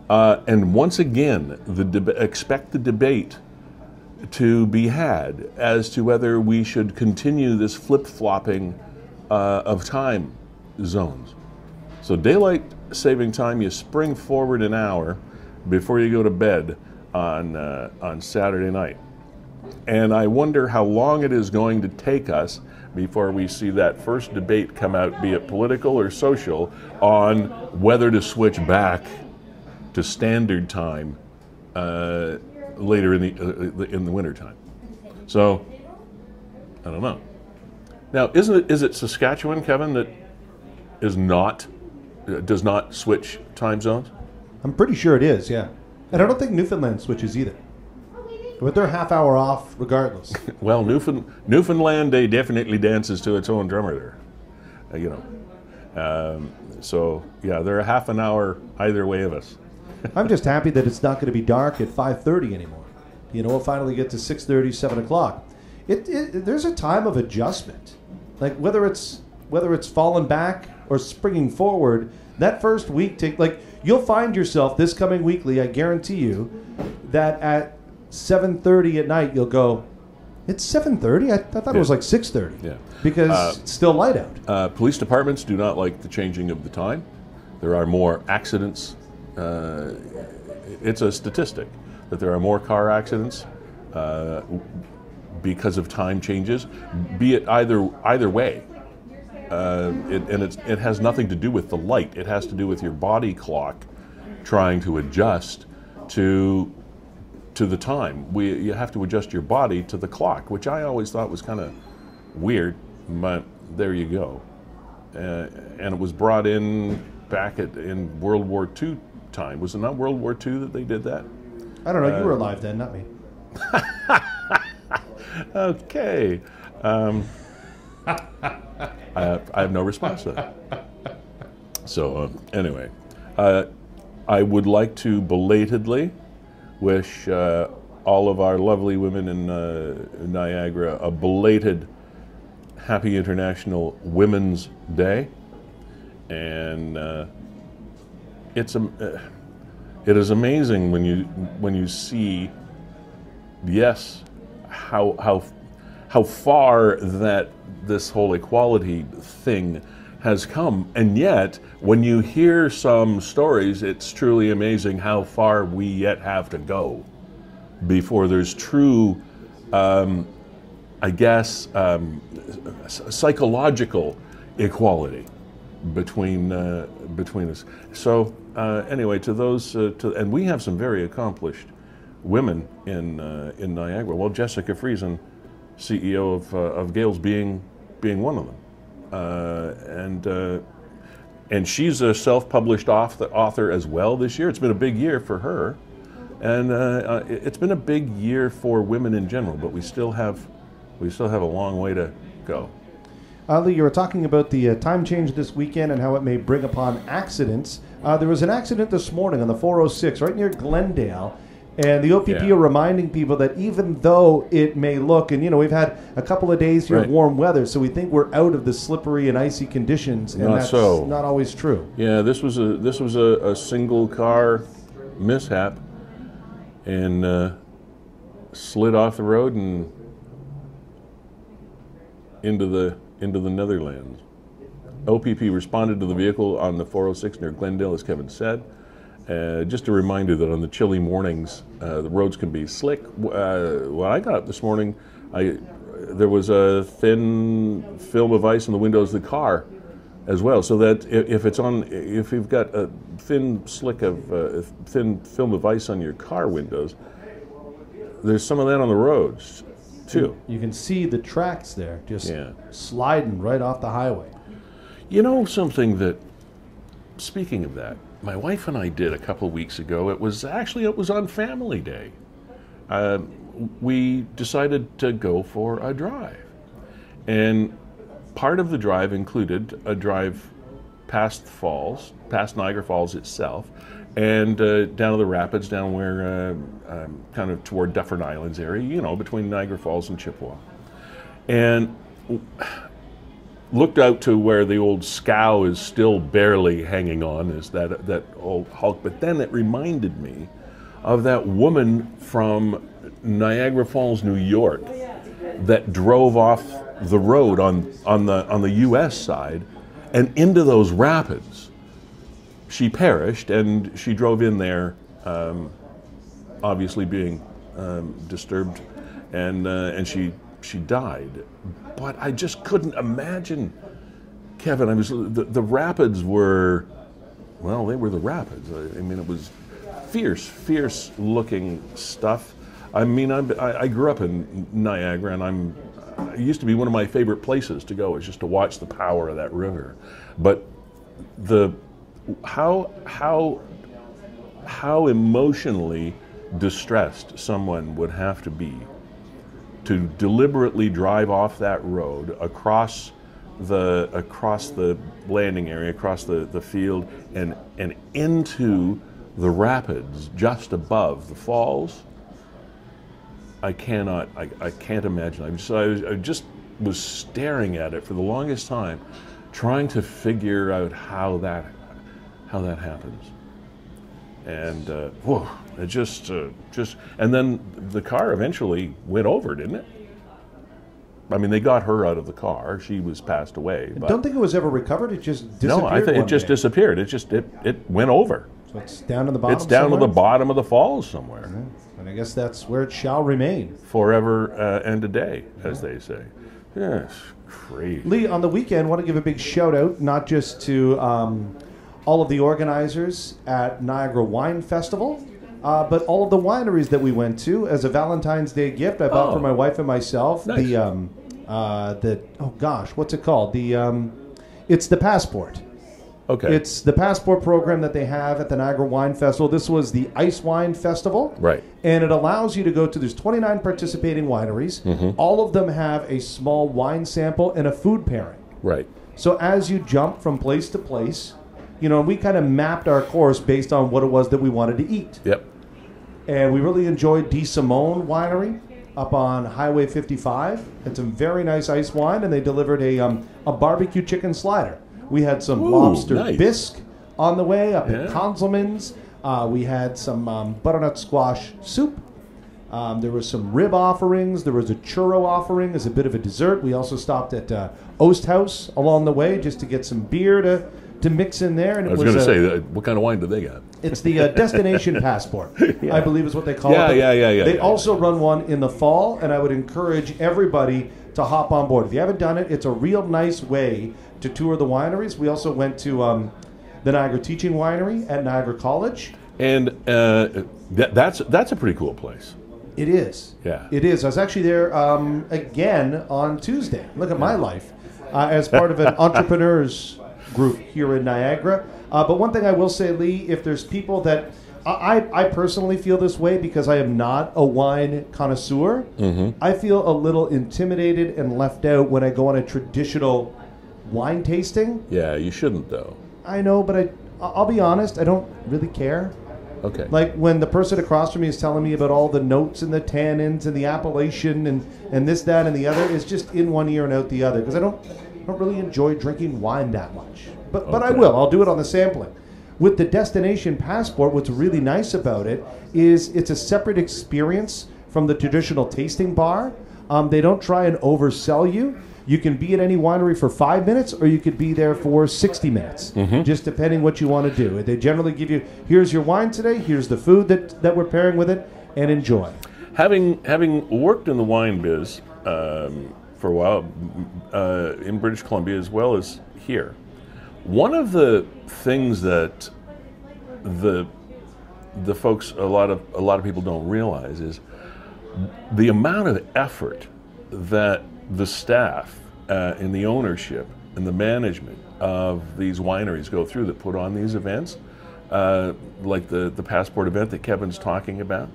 and once again, expect the debate to be had as to whether we should continue this flip-flopping of time zones. So daylight saving time, you spring forward an hour before you go to bed on Saturday night. And I wonder how long it is going to take us before we see that first debate come out, be it political or social, on whether to switch back to standard time later in the wintertime. So I don't know. Now, is it Saskatchewan, Kevin, that does not switch time zones? I'm pretty sure it is, yeah. And I don't think Newfoundland switches either. But they're half hour off regardless. Well, Newfoundland Day definitely dances to its own drummer there. So, yeah, they're a half an hour either way of us. I'm just happy that it's not going to be dark at 5:30 anymore. We'll finally get to 6:30, 7 o'clock. There's a time of adjustment. Like whether it's falling back or springing forward, that first week, you'll find yourself this coming weekly, I guarantee you, that at 7:30 at night, you'll go, it's 7:30? I thought it was like 6:30. Yeah. Because it's still light out. Police departments do not like the changing of the time. There are more accidents. It's a statistic that there are more car accidents because of time changes, be it either way. It has nothing to do with the light. It has to do with your body clock trying to adjust to the time. You have to adjust your body to the clock, which I always thought was kind of weird, but there you go. And it was brought in back in World War II time. Was it not World War II that they did that? I don't know. You were alive then, not me. Okay. I have no response to that. So anyway, I would like to belatedly wish all of our lovely women in Niagara a belated Happy International Women's Day, and it is amazing when you see, yes, how far that this whole equality thing has come, and yet when you hear some stories, it's truly amazing how far we yet have to go before there's true, psychological equality between us. So anyway, to those, and we have some very accomplished women in Niagara. Well, Jessica Friesen, CEO of Gales, being one of them, and she's a self-published author as well this year. It's been a big year for her, and it's been a big year for women in general. But we still have a long way to go. Ali, you were talking about the time change this weekend and how it may bring upon accidents. There was an accident this morning on the 406 right near Glendale. And the OPP are reminding people that even though it may look, and we've had a couple of days here of warm weather, so we think we're out of the slippery and icy conditions, and that's not always true. Yeah, this was a single car mishap, and slid off the road and into the Netherlands. OPP responded to the vehicle on the 406 near Glendale, as Kevin said. Just a reminder that on the chilly mornings, the roads can be slick. When I got up this morning, there was a thin film of ice on the windows of the car as well, so that if you've got a thin film of ice on your car windows, there's some of that on the roads too. You can see the tracks there, just sliding right off the highway. Something that, speaking of that, my wife and I did a couple of weeks ago. It was on Family Day. We decided to go for a drive. And part of the drive included a drive past the falls, past Niagara Falls itself, and down to the rapids, down where, kind of toward Dufferin Islands area, between Niagara Falls and Chippewa. And looked out to where the old scow is still barely hanging on, is that old hulk. But then it reminded me of that woman from Niagara Falls, New York, that drove off the road on the U.S. side and into those rapids. She perished, and she drove in there, obviously being disturbed, and she died. But I just couldn't imagine, Kevin. The rapids were, well, they were the rapids. I mean, it was fierce looking stuff. I mean, I grew up in Niagara, and it used to be one of my favorite places to go, is just to watch the power of that river. But how emotionally distressed someone would have to be to deliberately drive off that road across the landing area, across the field, and into the rapids just above the falls. I can't imagine. I just was staring at it for the longest time, trying to figure out how that happens. And whoa, it just and then the car eventually went over, didn't it? I mean, they got her out of the car. She was passed away. But don't think it was ever recovered. It just disappeared. No, I think it just disappeared. It went over. So it's down to the bottom. It's down somewhere? to the bottom of the falls somewhere. Yeah. And I guess that's where it shall remain Forever and a day, as they say. Yes, crazy. Lee, on the weekend, I want to give a big shout out, not just to all of the organizers at Niagara Wine Festival, but all of the wineries that we went to as a Valentine's Day gift. I bought for my wife and myself nice. What's it called? It's the Passport. Okay. It's the Passport program that they have at the Niagara Wine Festival. This was the Ice Wine Festival. Right. And it allows you to go to, there's 29 participating wineries. Mm-hmm. All of them have a small wine sample and a food pairing. Right. So as you jump from place to place, we kind of mapped our course based on what it was that we wanted to eat. Yep. And we really enjoyed De Simone Winery up on Highway 55. It's a very nice ice wine, and they delivered a barbecue chicken slider. We had some lobster nice. bisque on the way up at Conselman's. We had some butternut squash soup. There was some rib offerings. There was a churro offering as a bit of a dessert. We also stopped at Oast House along the way just to get some beer to mix in there. And I was going to say, what kind of wine did they get? It's the Destination Passport, I believe is what they call it. They also run one in the fall, and I would encourage everybody to hop on board. If you haven't done it, it's a real nice way to tour the wineries. We also went to the Niagara Teaching Winery at Niagara College. And that's a pretty cool place. It is. Yeah. It is. I was actually there again on Tuesday. Look at my life. As part of an entrepreneurs group here in Niagara. But one thing I will say, Lee, if there's people that... I personally feel this way because I am not a wine connoisseur. Mm-hmm. I feel a little intimidated and left out when I go on a traditional wine tasting. Yeah, you shouldn't, though. I know, but I'll be honest, I don't really care. Okay. Like when the person across from me is telling me about all the notes and the tannins and the appellation and this, that, and the other, it's just in one ear and out the other because I don't really enjoy drinking wine that much. But I will. I'll do it on the sampling. With the Destination Passport, what's really nice about it is it's a separate experience from the traditional tasting bar. They don't try and oversell you. You can be at any winery for 5 minutes or you could be there for 60 minutes, just depending what you want to do. They generally give you, here's your wine today, here's the food that we're pairing with it, and enjoy. Having worked in the wine biz for a while in British Columbia as well as here, one of the things that the folks, a lot of people don't realize is the amount of effort that the staff and the ownership and the management of these wineries go through that put on these events, like the Passport event that Kevin's talking about.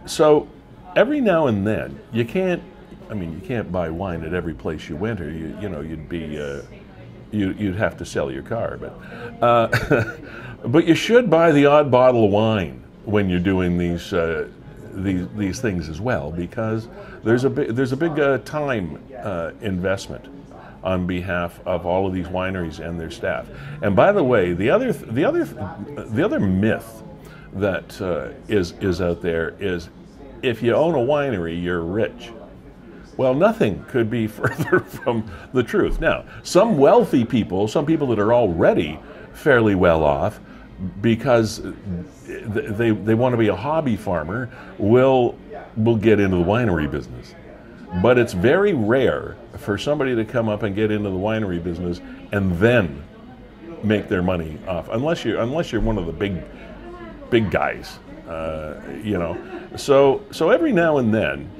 So every now and then, you can't buy wine at every place you went, or you'd have to sell your car. But you should buy the odd bottle of wine when you're doing these things as well, because there's a big time investment on behalf of all of these wineries and their staff. And by the way, the other myth that is out there is if you own a winery, you're rich. Well, nothing could be further from the truth. Now, some wealthy people, some people that are already fairly well off, because they want to be a hobby farmer, will get into the winery business. But it's very rare for somebody to come up and get into the winery business and then make their money off, unless you're one of the big guys, So every now and then,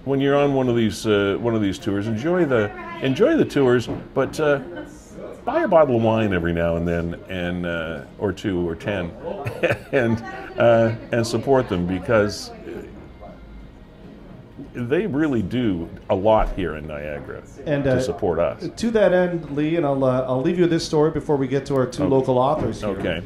when you're on one of these tours, enjoy the tours, but buy a bottle of wine every now and then, and or 2 or 10, and support them, because they really do a lot here in Niagara to support us. To that end, Lee, and I'll leave you with this story before we get to our two local authors here. Okay.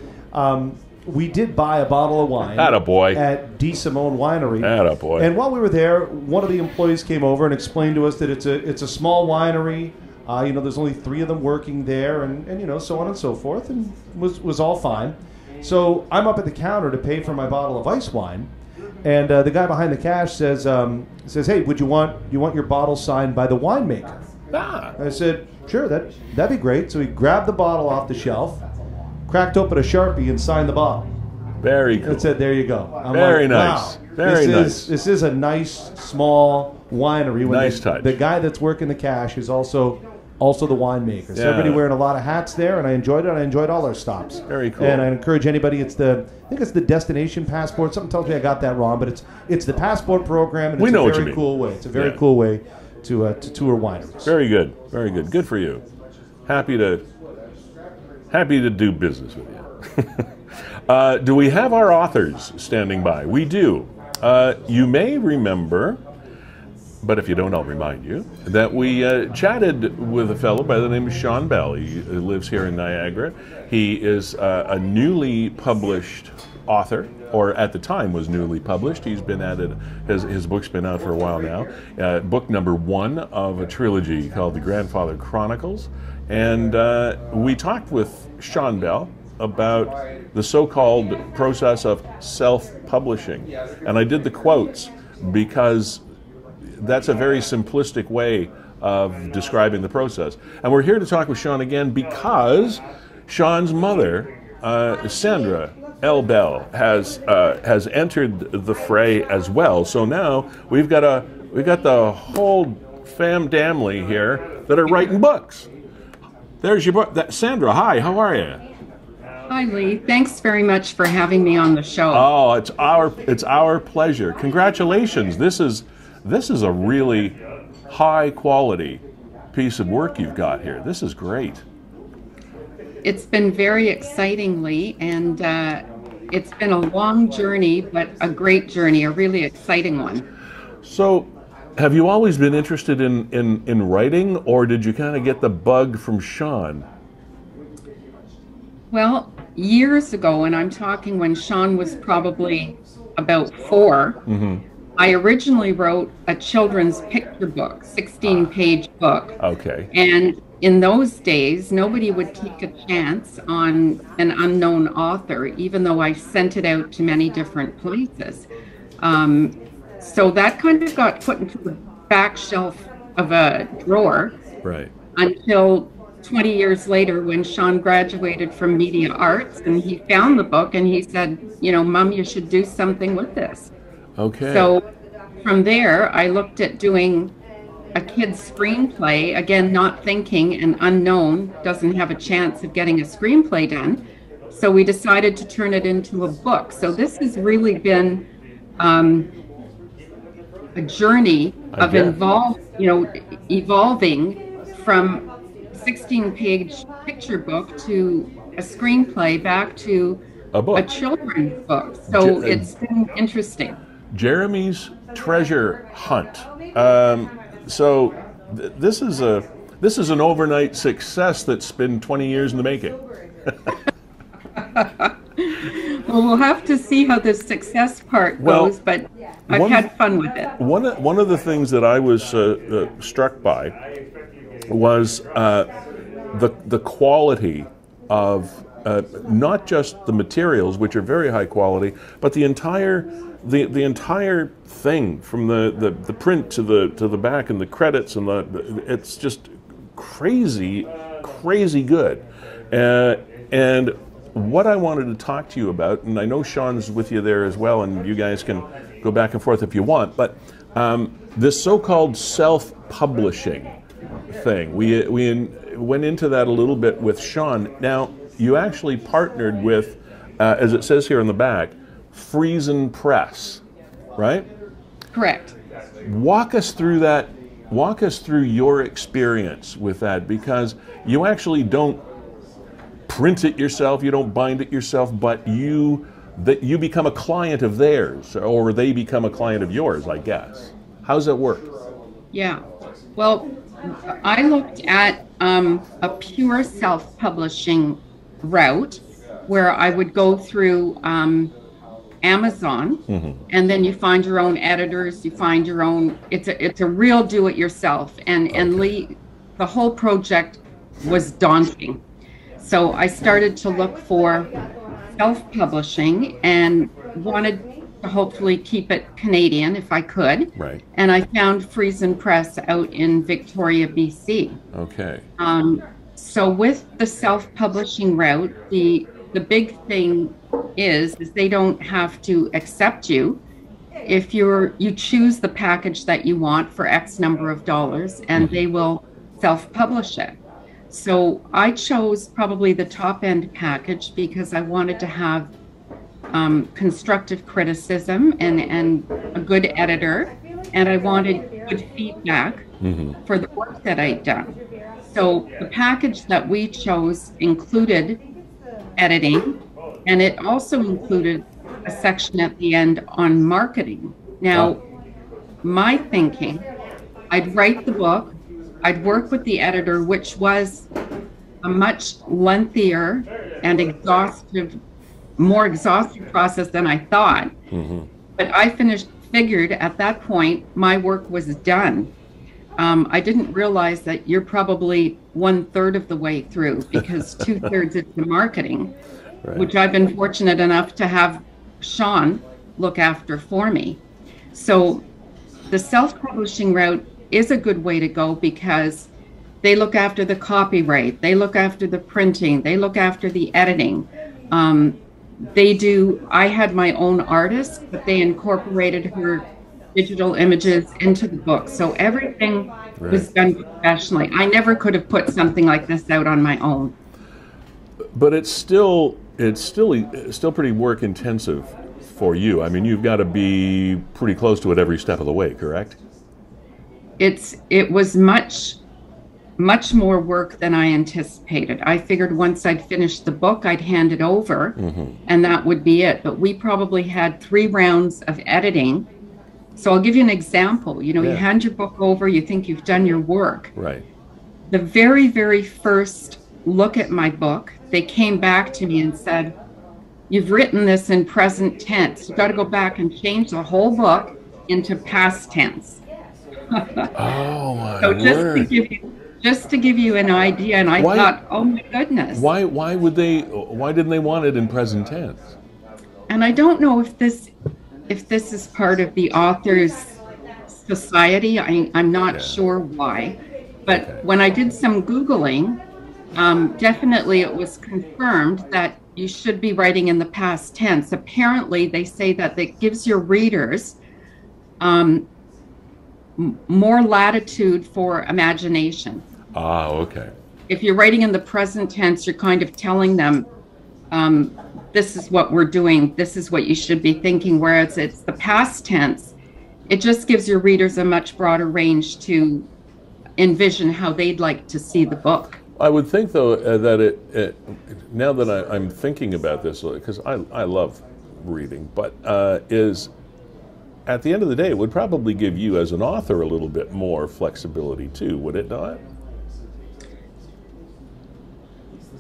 We did buy a bottle of wine Attaboy. at D. Simone Winery. Attaboy. And while we were there, one of the employees came over and explained to us that it's a small winery. There's only 3 of them working there, and so on and so forth, and was all fine. So I'm up at the counter to pay for my bottle of ice wine, and the guy behind the cash says, "Hey, would you want your bottle signed by the winemaker?" I said, "Sure, that'd be great." So he grabbed the bottle off the shelf, cracked open a Sharpie, and signed the bottle. Very cool. And said, "There you go." I'm Very like, nice. Wow, Very nice. This is a nice small winery. Nice touch. The guy that's working the cash is also the winemaker. So Yeah. everybody wearing a lot of hats there, and I enjoyed it. I enjoyed all our stops. Very cool. And I encourage anybody. I think it's the Destination Passport. Something tells me I got that wrong, but it's the Passport program, and We it's know a what you very mean. cool way. It's a very Yeah. cool way to tour wineries. Very good. Very good. Good for you. Happy to do business with you. Do we have our authors standing by? We do. You may remember, but if you don't, I'll remind you, that we chatted with a fellow by the name of Sean Bell. He lives here in Niagara. He is a newly published author, or at the time was newly published. He's been at it, his book's been out for a while now. Book number 1 of a trilogy called The Grandfather Chronicles. And we talked with Sean Bell about the so-called process of self-publishing. And I did the quotes because that's a very simplistic way of describing the process. And we're here to talk with Sean again because Sean's mother, Sandra L. Bell, has entered the fray as well. So now we've got the whole family here that are writing books. There's your book. Sandra, hi, how are you? Hi, Lee. Thanks very much for having me on the show. Oh, it's our pleasure. Congratulations. This is a really high quality piece of work you've got here. This is great. It's been very exciting, Lee, and it's been a long journey, but a great journey, a really exciting one. So, have you always been interested in writing, or did you kind of get the bug from Sean? Well, years ago, and I'm talking when Sean was probably about 4, I originally wrote a children's picture book, 16-page book. Okay. And in those days, nobody would take a chance on an unknown author, even though I sent it out to many different places. So that kind of got put into the back shelf of a drawer. Right. Until 20 years later, when Sean graduated from media arts, and he found the book and he said, Mom, you should do something with this. Okay. So from there, I looked at doing a kid's screenplay, again, not thinking an unknown doesn't have a chance of getting a screenplay done. So we decided to turn it into a book. So this has really been a journey of evolving from 16-page picture book to a screenplay back to a children's book. So it's been interesting. Jeremy's Treasure Hunt. So this is an overnight success that's been 20 years in the making. Well, we'll have to see how the success part goes, but I've had fun with it. One of the things that I was struck by was the quality of not just the materials, which are very high quality, but the entire thing, from the print to the back and the credits, and it's just crazy good. And what I wanted to talk to you about, and I know Sean's with you there as well, and you guys can go back and forth if you want, but this so-called self-publishing thing, we went into that a little bit with Sean. Now, you actually partnered with, as it says here in the back, Friesen Press. right? Correct. Walk us through that. Walk us through your experience with that, because you actually don't print it yourself, you don't bind it yourself, but you become a client of theirs, or they become a client of yours, I guess. How does that work? Yeah. Well, I looked at a pure self-publishing route where I would go through Amazon, and then you find your own editors, you find your own, it's a real do-it-yourself, and Lee, the whole project was daunting. So I started to look for self-publishing and wanted to hopefully keep it Canadian if I could. Right. And I found Friesen Press out in Victoria, BC. Okay. So with the self-publishing route, the big thing is they don't have to accept you if you choose the package that you want for X number of dollars, and they will self-publish it. So I chose probably the top end package because I wanted to have constructive criticism and a good editor, and I wanted good feedback for the work that I'd done. So the package that we chose included editing, and it also included a section at the end on marketing. Now, my thinking, I'd write the book, I'd work with the editor, which was a much lengthier and more exhaustive process than I thought. But I figured at that point, my work was done. I didn't realize that you're probably 1/3 of the way through, because 2/3 is the marketing, which I've been fortunate enough to have Sean look after for me. So the self-publishing route is a good way to go because they look after the copyright, they look after the printing, they look after the editing. I had my own artist, but they incorporated her digital images into the book. So everything was done professionally. I never could have put something like this out on my own. But it's still pretty work intensive for you. I mean, you've got to be pretty close to it every step of the way, correct? It was much more work than I anticipated. I figured once I'd finished the book, I'd hand it over, and that would be it. But we probably had 3 rounds of editing. So I'll give you an example. You hand your book over, you think you've done your work. Right. The very, very first look at my book, they came back to me and said, "You've written this in present tense. You've got to go back and change the whole book into past tense." Oh my so word. Just to give you an idea, and I thought, oh my goodness. Why didn't they want it in present tense? And I don't know if this is part of the author's society. I'm not sure why. But when I did some Googling, definitely it was confirmed that you should be writing in the past tense. Apparently, they say that it gives your readers more latitude for imagination. Ah, okay. If you're writing in the present tense, you're kind of telling them, this is what we're doing, this is what you should be thinking, whereas it's the past tense, it just gives your readers a much broader range to envision how they'd like to see the book. I would think, though, that now that I'm thinking about this, because I love reading, but is at the end of the day, it would probably give you as an author a little bit more flexibility too, would it not?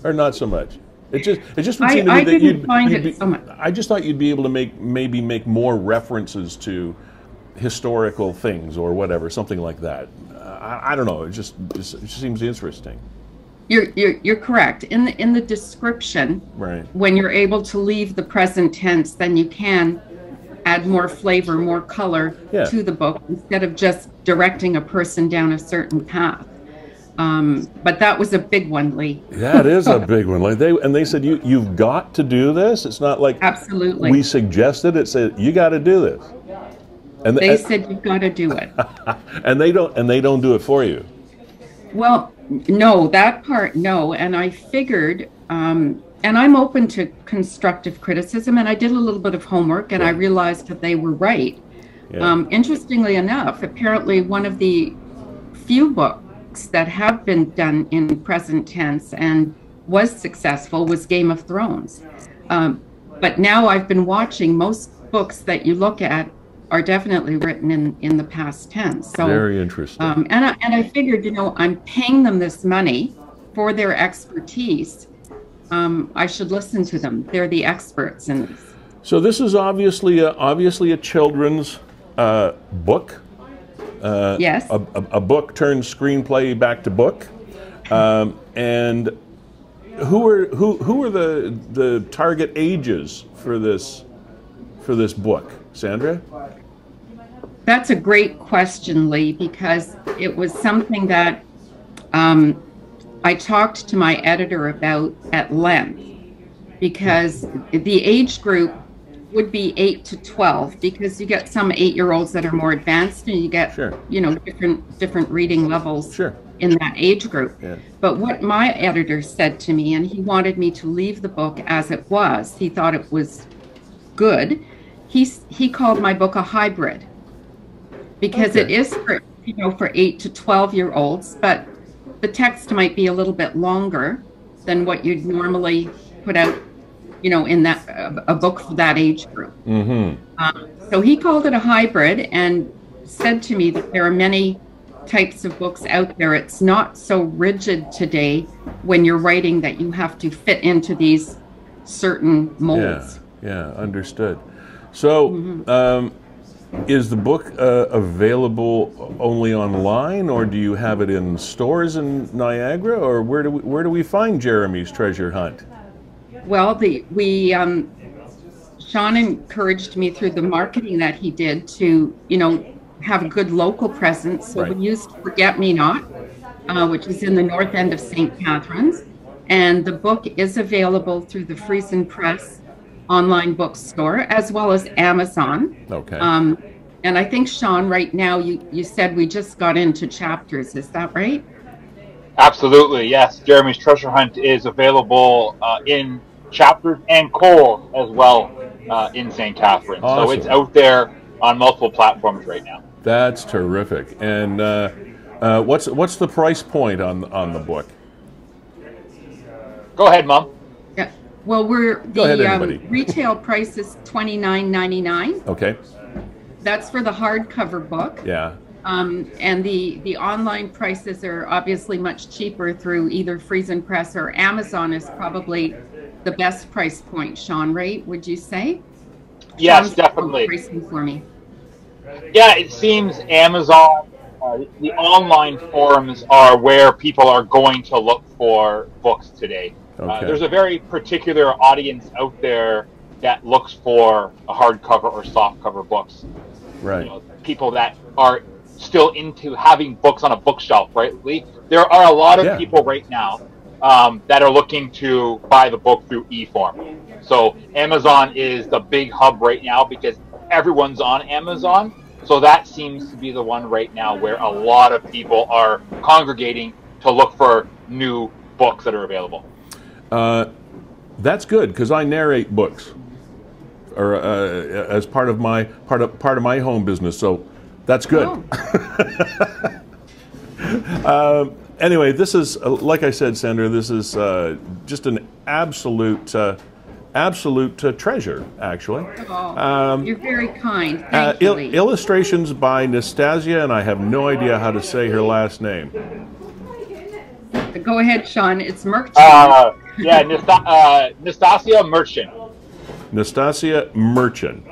Or not so much? It just would seem to me that you'd find it so much. I just thought you'd be able to maybe make more references to historical things or whatever, something like that. I don't know. It just seems interesting. You're correct. In the description, right, when you're able to leave the present tense, then you can add more flavor, more color to the book instead of just directing a person down a certain path. But that was a big one, Lee. That is a big one. Like they said, you've got to do this. It's not like absolutely we suggested. It said you got to do this. And they said you've got to do it. and they don't do it for you. Well, no, that part, no. And I figured, and I'm open to constructive criticism, and I did a little bit of homework, and I realized that they were right. Yeah. Interestingly enough, apparently one of the few books that have been done in present tense and was successful was Game of Thrones. But now I've been watching, most books that you look at are definitely written in the past tense. So very interesting. And I figured, you know, I'm paying them this money for their expertise. I should listen to them. They're the experts in this. So this is obviously a children's book. Yes. A book turned screenplay back to book. And who are the target ages for this book, Sandra? That's a great question, Lee, because it was something that I talked to my editor about at length, because the age group would be 8 to 12, because you get some 8-year-olds that are more advanced, and you get, sure, you know, different reading levels, sure, in that age group. Yeah. But what my editor said to me, and he wanted me to leave the book as it was, he thought it was good. He called my book a hybrid, because okay, it is for, you know, for 8 to 12-year-olds, but the text might be a little bit longer than what you'd normally put out, you know, in that a book for that age group. Mm-hmm. So he called it a hybrid and said to me that there are many types of books out there. It's not so rigid today when you're writing that you have to fit into these certain molds. Yeah, understood. So, is the book available only online, or do you have it in stores in Niagara, or where do we find Jeremy's Treasure Hunt? Well, Sean encouraged me through the marketing that he did to, you know, have a good local presence. So right, we used Forget Me Not, which is in the north end of St. Catharines, and the book is available through the Friesen Press online bookstore as well as Amazon. Okay. And I think, Sean, right now you said we just got into chapters. Is that right? Absolutely, yes. Jeremy's Treasure Hunt is available in chapters and core as well in St. Catharines. Awesome. So it's out there on multiple platforms right now. That's terrific. And what's the price point on the book? Go ahead, Mom. Yeah. Well, Go ahead, retail price is $29.99. Okay. That's for the hardcover book. Yeah. And the online prices are obviously much cheaper through either Friesen Press or Amazon is probably the best price point, Sean, right? Would you say? Yes, Sean's definitely. pricing for me. Yeah, it seems Amazon, the online forums are where people are going to look for books today. Okay. There's a very particular audience out there that looks for a hardcover or softcover books. Right. You know, people that are still into having books on a bookshelf, right, Lee? There are a lot of people right now that are looking to buy the book through e-form. So Amazon is the big hub right now because everyone's on Amazon. So that seems to be the one right now where a lot of people are congregating to look for new books that are available. That's good because I narrate books, or as part of my home business. So that's good. Oh. Anyway, this is like I said, Sandra. This is just an absolute treasure, actually. Oh, you're very kind. Thank you, Lee. Illustrations by Nastasia, and I have no idea how to say her last name. Go ahead, Sean. It's Merchant. Nastasia Merchant. Nastasia Merchant.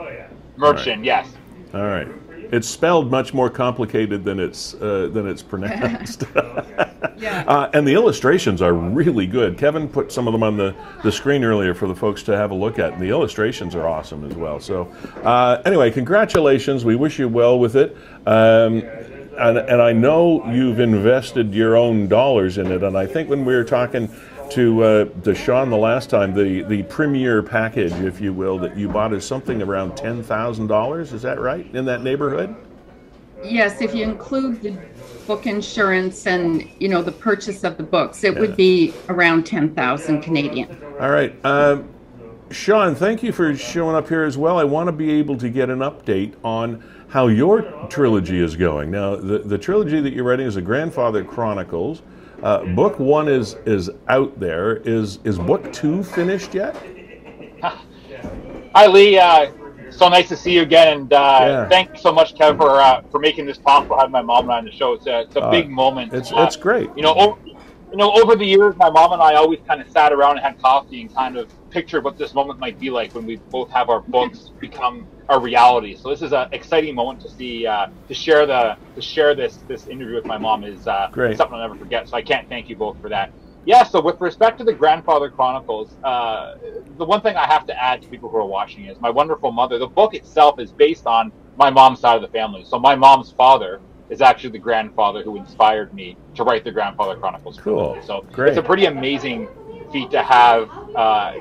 Merchant, yes. All right. It's spelled much more complicated than it's pronounced. Yeah. And the illustrations are really good. Kevin put some of them on the screen earlier for the folks to have a look at, and the illustrations are awesome as well. So anyway, congratulations. We wish you well with it. And I know you've invested your own dollars in it, and I think when we were talking to Sean the last time, the premier package, if you will, that you bought is something around $10,000. Is that right? In that neighborhood? Yes, if you include the book insurance and the purchase of the books, it would be around 10,000 Canadian. All right, Sean, thank you for showing up here as well. I want to be able to get an update on how your trilogy is going. Now, the trilogy that you're writing is the Grandfather Chronicles. Book 1 is out there. Is book 2 finished yet? Hi, Lee. So nice to see you again, and thanks so much, Kev, for making this possible. Having my mom and I on the show, it's a big moment. It's great. Over the years, my mom and I always kind of sat around and had coffee and kind of pictured what this moment might be like when we both have our books become a reality. So this is an exciting moment to see, to share this interview with my mom is great. Something I'll never forget. So I can't thank you both for that. Yeah, so with respect to the Grandfather Chronicles, the one thing I have to add to people who are watching is my wonderful mother. The book itself is based on my mom's side of the family. So my mom's father is actually the grandfather who inspired me to write the Grandfather Chronicles. Cool. So great. It's a pretty amazing feat to have,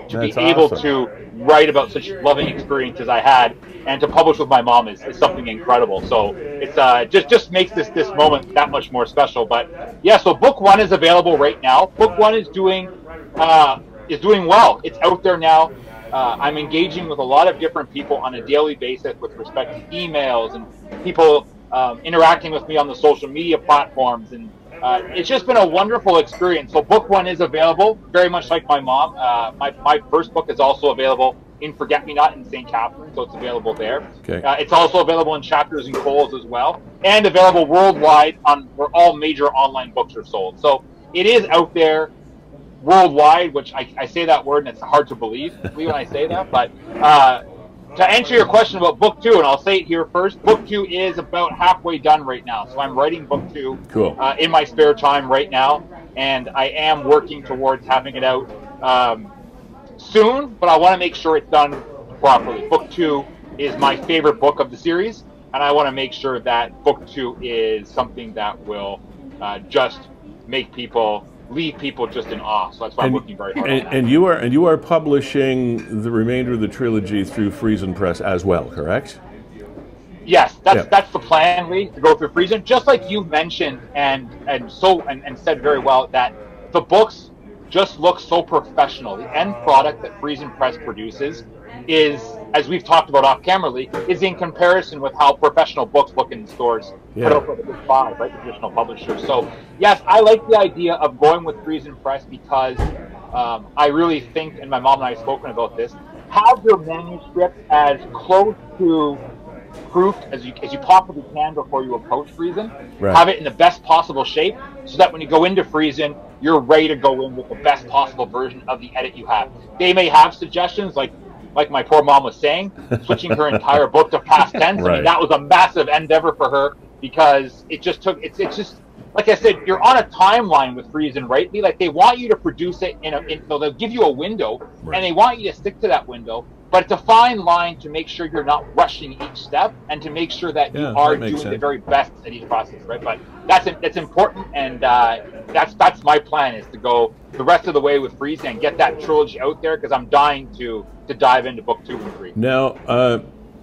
to be able awesome. to write about such loving experiences I had, and to publish with my mom is something incredible. So it's just makes this moment that much more special. But yeah, so book 1 is available right now. Book 1 is doing well. It's out there now. I'm engaging with a lot of different people on a daily basis with respect to emails and people interacting with me on the social media platforms, and it's just been a wonderful experience. So book 1 is available, very much like my mom. My first book is also available in Forget-Me-Not in St. Catharines, so it's available there. Okay. It's also available in Chapters and Coles as well, and available worldwide on where all major online books are sold. So it is out there worldwide, which I say that word and it's hard to believe when I say that, but to answer your question about book 2, and I'll say it here first, book 2 is about halfway done right now. So I'm writing book 2 cool. In my spare time right now, and I am working towards having it out soon, but I want to make sure it's done properly. Book 2 is my favorite book of the series, and I want to make sure that book 2 is something that will just leave people just in awe. So that's why I'm working very hard on that. And you are publishing the remainder of the trilogy through Friesen Press as well, correct? Yes, that's the plan, Lee, to go through Friesen. Just like you mentioned and said very well, that the books just look so professional. The end product that Friesen Press produces is, as we've talked about off camera, Lee, is in comparison with how professional books look in stores put out by the big five, right, the traditional publishers. So yes, I like the idea of going with Friesen Press because I really think, and my mom and I have spoken about this, have your manuscript as close to proofed as you possibly can before you approach Friesen. Right. Have it in the best possible shape so that when you go into Friesen, you're ready to go in with the best possible version of the edit you have. They may have suggestions like my poor mom was saying, switching her entire book to past tense. Right. I mean, that was a massive endeavor for her because it just took, it's just, like I said, you're on a timeline with Friesen, right? Like they want you to produce it so they'll give you a window, right, and they want you to stick to that window. But it's a fine line to make sure you're not rushing each step and to make sure that you are doing the very best at each process, right? But that's important, and that's my plan, is to go the rest of the way with Friesen and get that trilogy out there, because I'm dying to dive into book 2 and 3. Now,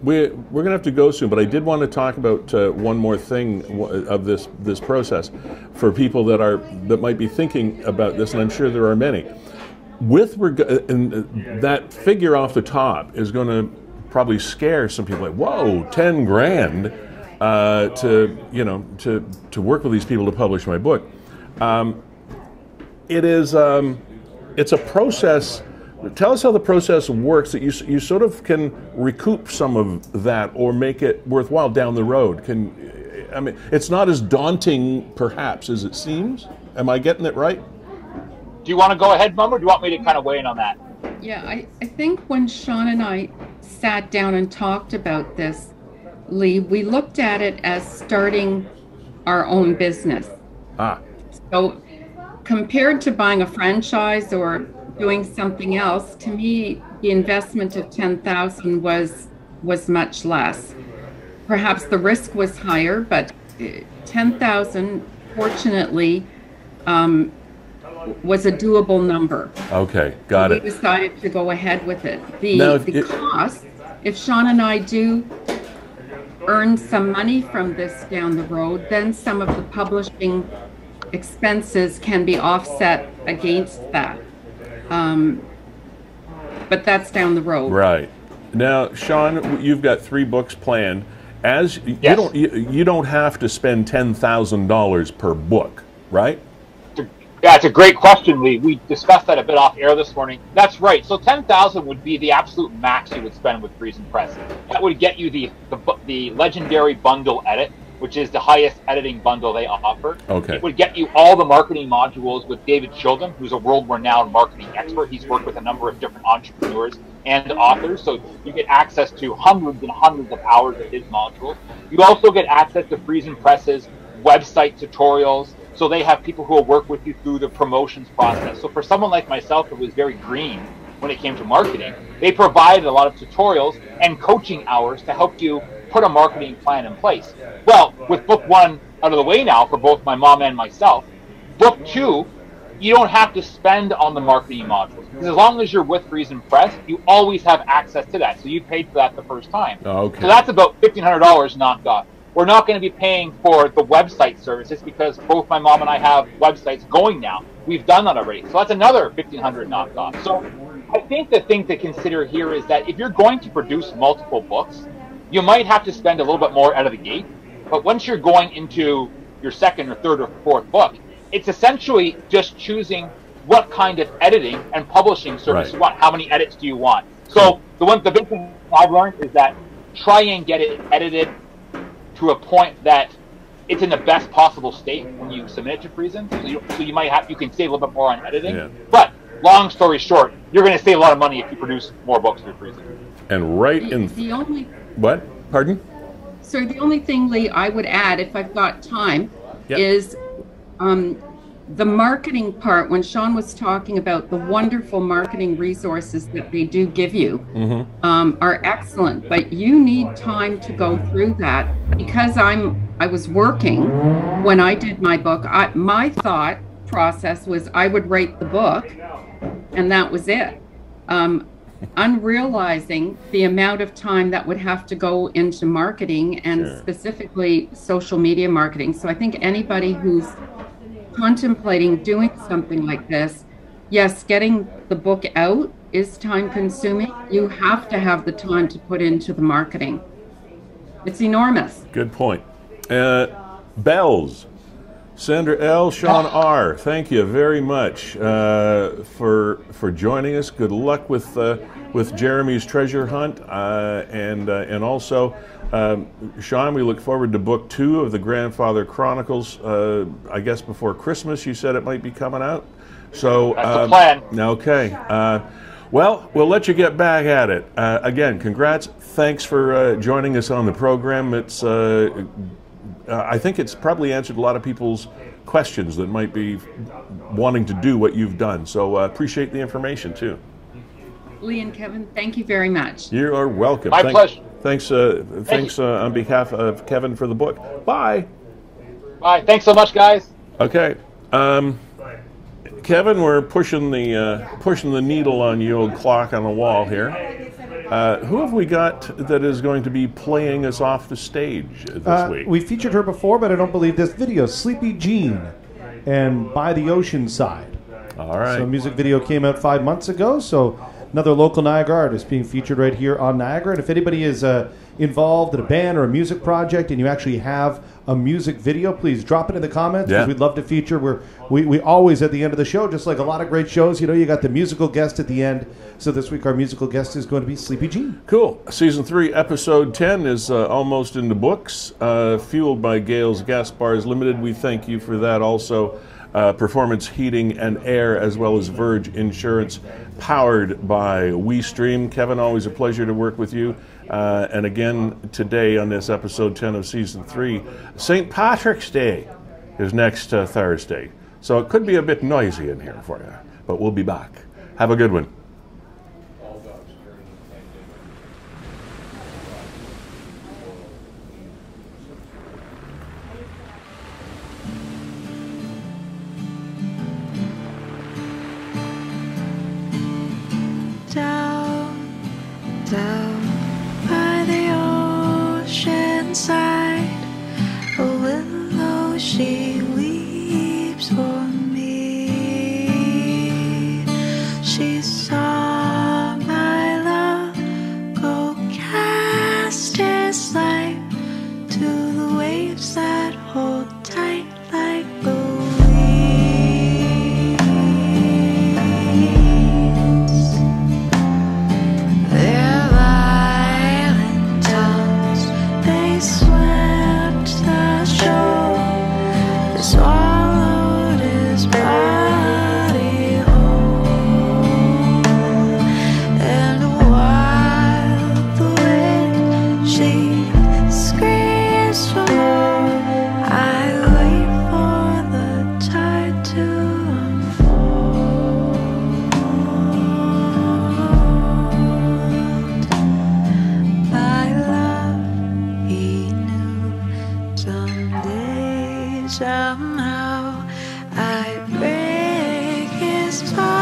we're going to have to go soon, but I did want to talk about one more thing of this process for people that might be thinking about this, and I'm sure there are many. And that figure off the top is going to probably scare some people. Like, whoa, 10 grand to work with these people to publish my book. It's a process. Tell us how the process works, that you sort of can recoup some of that or make it worthwhile down the road. I mean, it's not as daunting perhaps as it seems. Am I getting it right? Do you want to go ahead, Mum, or do you want me to kind of weigh in on that? Yeah, I think when Sean and I sat down and talked about this, Lee, we looked at it as starting our own business. So compared to buying a franchise or doing something else, to me, the investment of $10,000 was much less. Perhaps the risk was higher, but $10,000, fortunately, was a doable number. Okay, got it. We decided to go ahead with it. The cost, if Sean and I do earn some money from this down the road, then some of the publishing expenses can be offset against that. But that's down the road. Right. Now, Sean, you've got 3 books planned, As Yes. you don't have to spend $10,000 per book, right? Yeah, it's a great question, Lee. We discussed that a bit off air this morning. That's right. So 10,000 would be the absolute max you would spend with Friesen Press. That would get you the legendary bundle edit, which is the highest editing bundle they offer. Okay. It would get you all the marketing modules with David Chilton, who's a world-renowned marketing expert. He's worked with a number of different entrepreneurs and authors, so you get access to hundreds and hundreds of hours of his modules. You also get access to Friesen Press's website tutorials. So they have people who will work with you through the promotions process. So for someone like myself who was very green when it came to marketing, they provided a lot of tutorials and coaching hours to help you put a marketing plan in place. Well, with book 1 out of the way now for both my mom and myself, book 2, you don't have to spend on the marketing modules. Because as long as you're with Friesen Press, you always have access to that. So you paid for that the first time. Okay. So that's about $1,500 knocked off. We're not going to be paying for the website services because both my mom and I have websites going now. We've done that already. So that's another $1,500 knocked off. So I think the thing to consider here is that if you're going to produce multiple books, you might have to spend a little bit more out of the gate. But once you're going into your second or third or fourth book, it's essentially just choosing what kind of editing and publishing service you want. How many edits do you want? So the big thing I've learned is that try and get it edited to a point that it's in the best possible state when you submit it to Friesen. So you can save a little bit more on editing. Yeah. But long story short, you're going to save a lot of money if you produce more books through Friesen. And what? Pardon? So the only thing, Lee, I would add, if I've got time, is the marketing part. When Sean was talking about the wonderful marketing resources that they do give you, are excellent, but you need time to go through that. Because I was working when I did my book, my thought process was I would write the book and that was it. Unrealizing the amount of time that would have to go into marketing and specifically social media marketing. So I think anybody who's contemplating doing something like this, yes, getting the book out is time consuming. You have to have the time to put into the marketing. It's enormous. Good point. Bells. Sandra L., Sean R., thank you very much for joining us. Good luck with Jeremy's treasure hunt, and also, Sean, we look forward to book 2 of the Grandfather Chronicles. I guess before Christmas, you said it might be coming out. So that's the plan. Okay. Well, we'll let you get back at it. Again, congrats. Thanks for joining us on the program. It's I think it's probably answered a lot of people's questions that might be wanting to do what you've done. So appreciate the information too. Lee and Kevin, thank you very much. You are welcome. My pleasure. Thanks on behalf of Kevin for the book. Bye. Bye. Thanks so much, guys. Okay. Kevin, we're pushing the needle on the old clock on the wall here. Who have we got that is going to be playing us off the stage this week? We featured her before, but I don't believe this video. Sleepy Jean and By the Ocean Side. All right. So a music video came out 5 months ago, so another local Niagara artist being featured right here on Niagara. And if anybody is involved in a band or a music project and you actually have a music video, please drop it in the comments, because we'd love to feature. We always, at the end of the show, just like a lot of great shows, you got the musical guest at the end. So this week our musical guest is going to be Sleepy Jean. Cool. Season 3, Episode 10 is almost in the books. Fueled by Gales Gas Bars Limited. We thank you for that. Also, Performance Heating and Air, as well as Verge Insurance, powered by WeeStream. Kevin, always a pleasure to work with you. And again, today on this episode 10 of season 3, St. Patrick's Day is next Thursday. So it could be a bit noisy in here for you, but we'll be back. Have a good one. Down by the ocean side, a willow she weeps for me. She saw my love go cast his life is far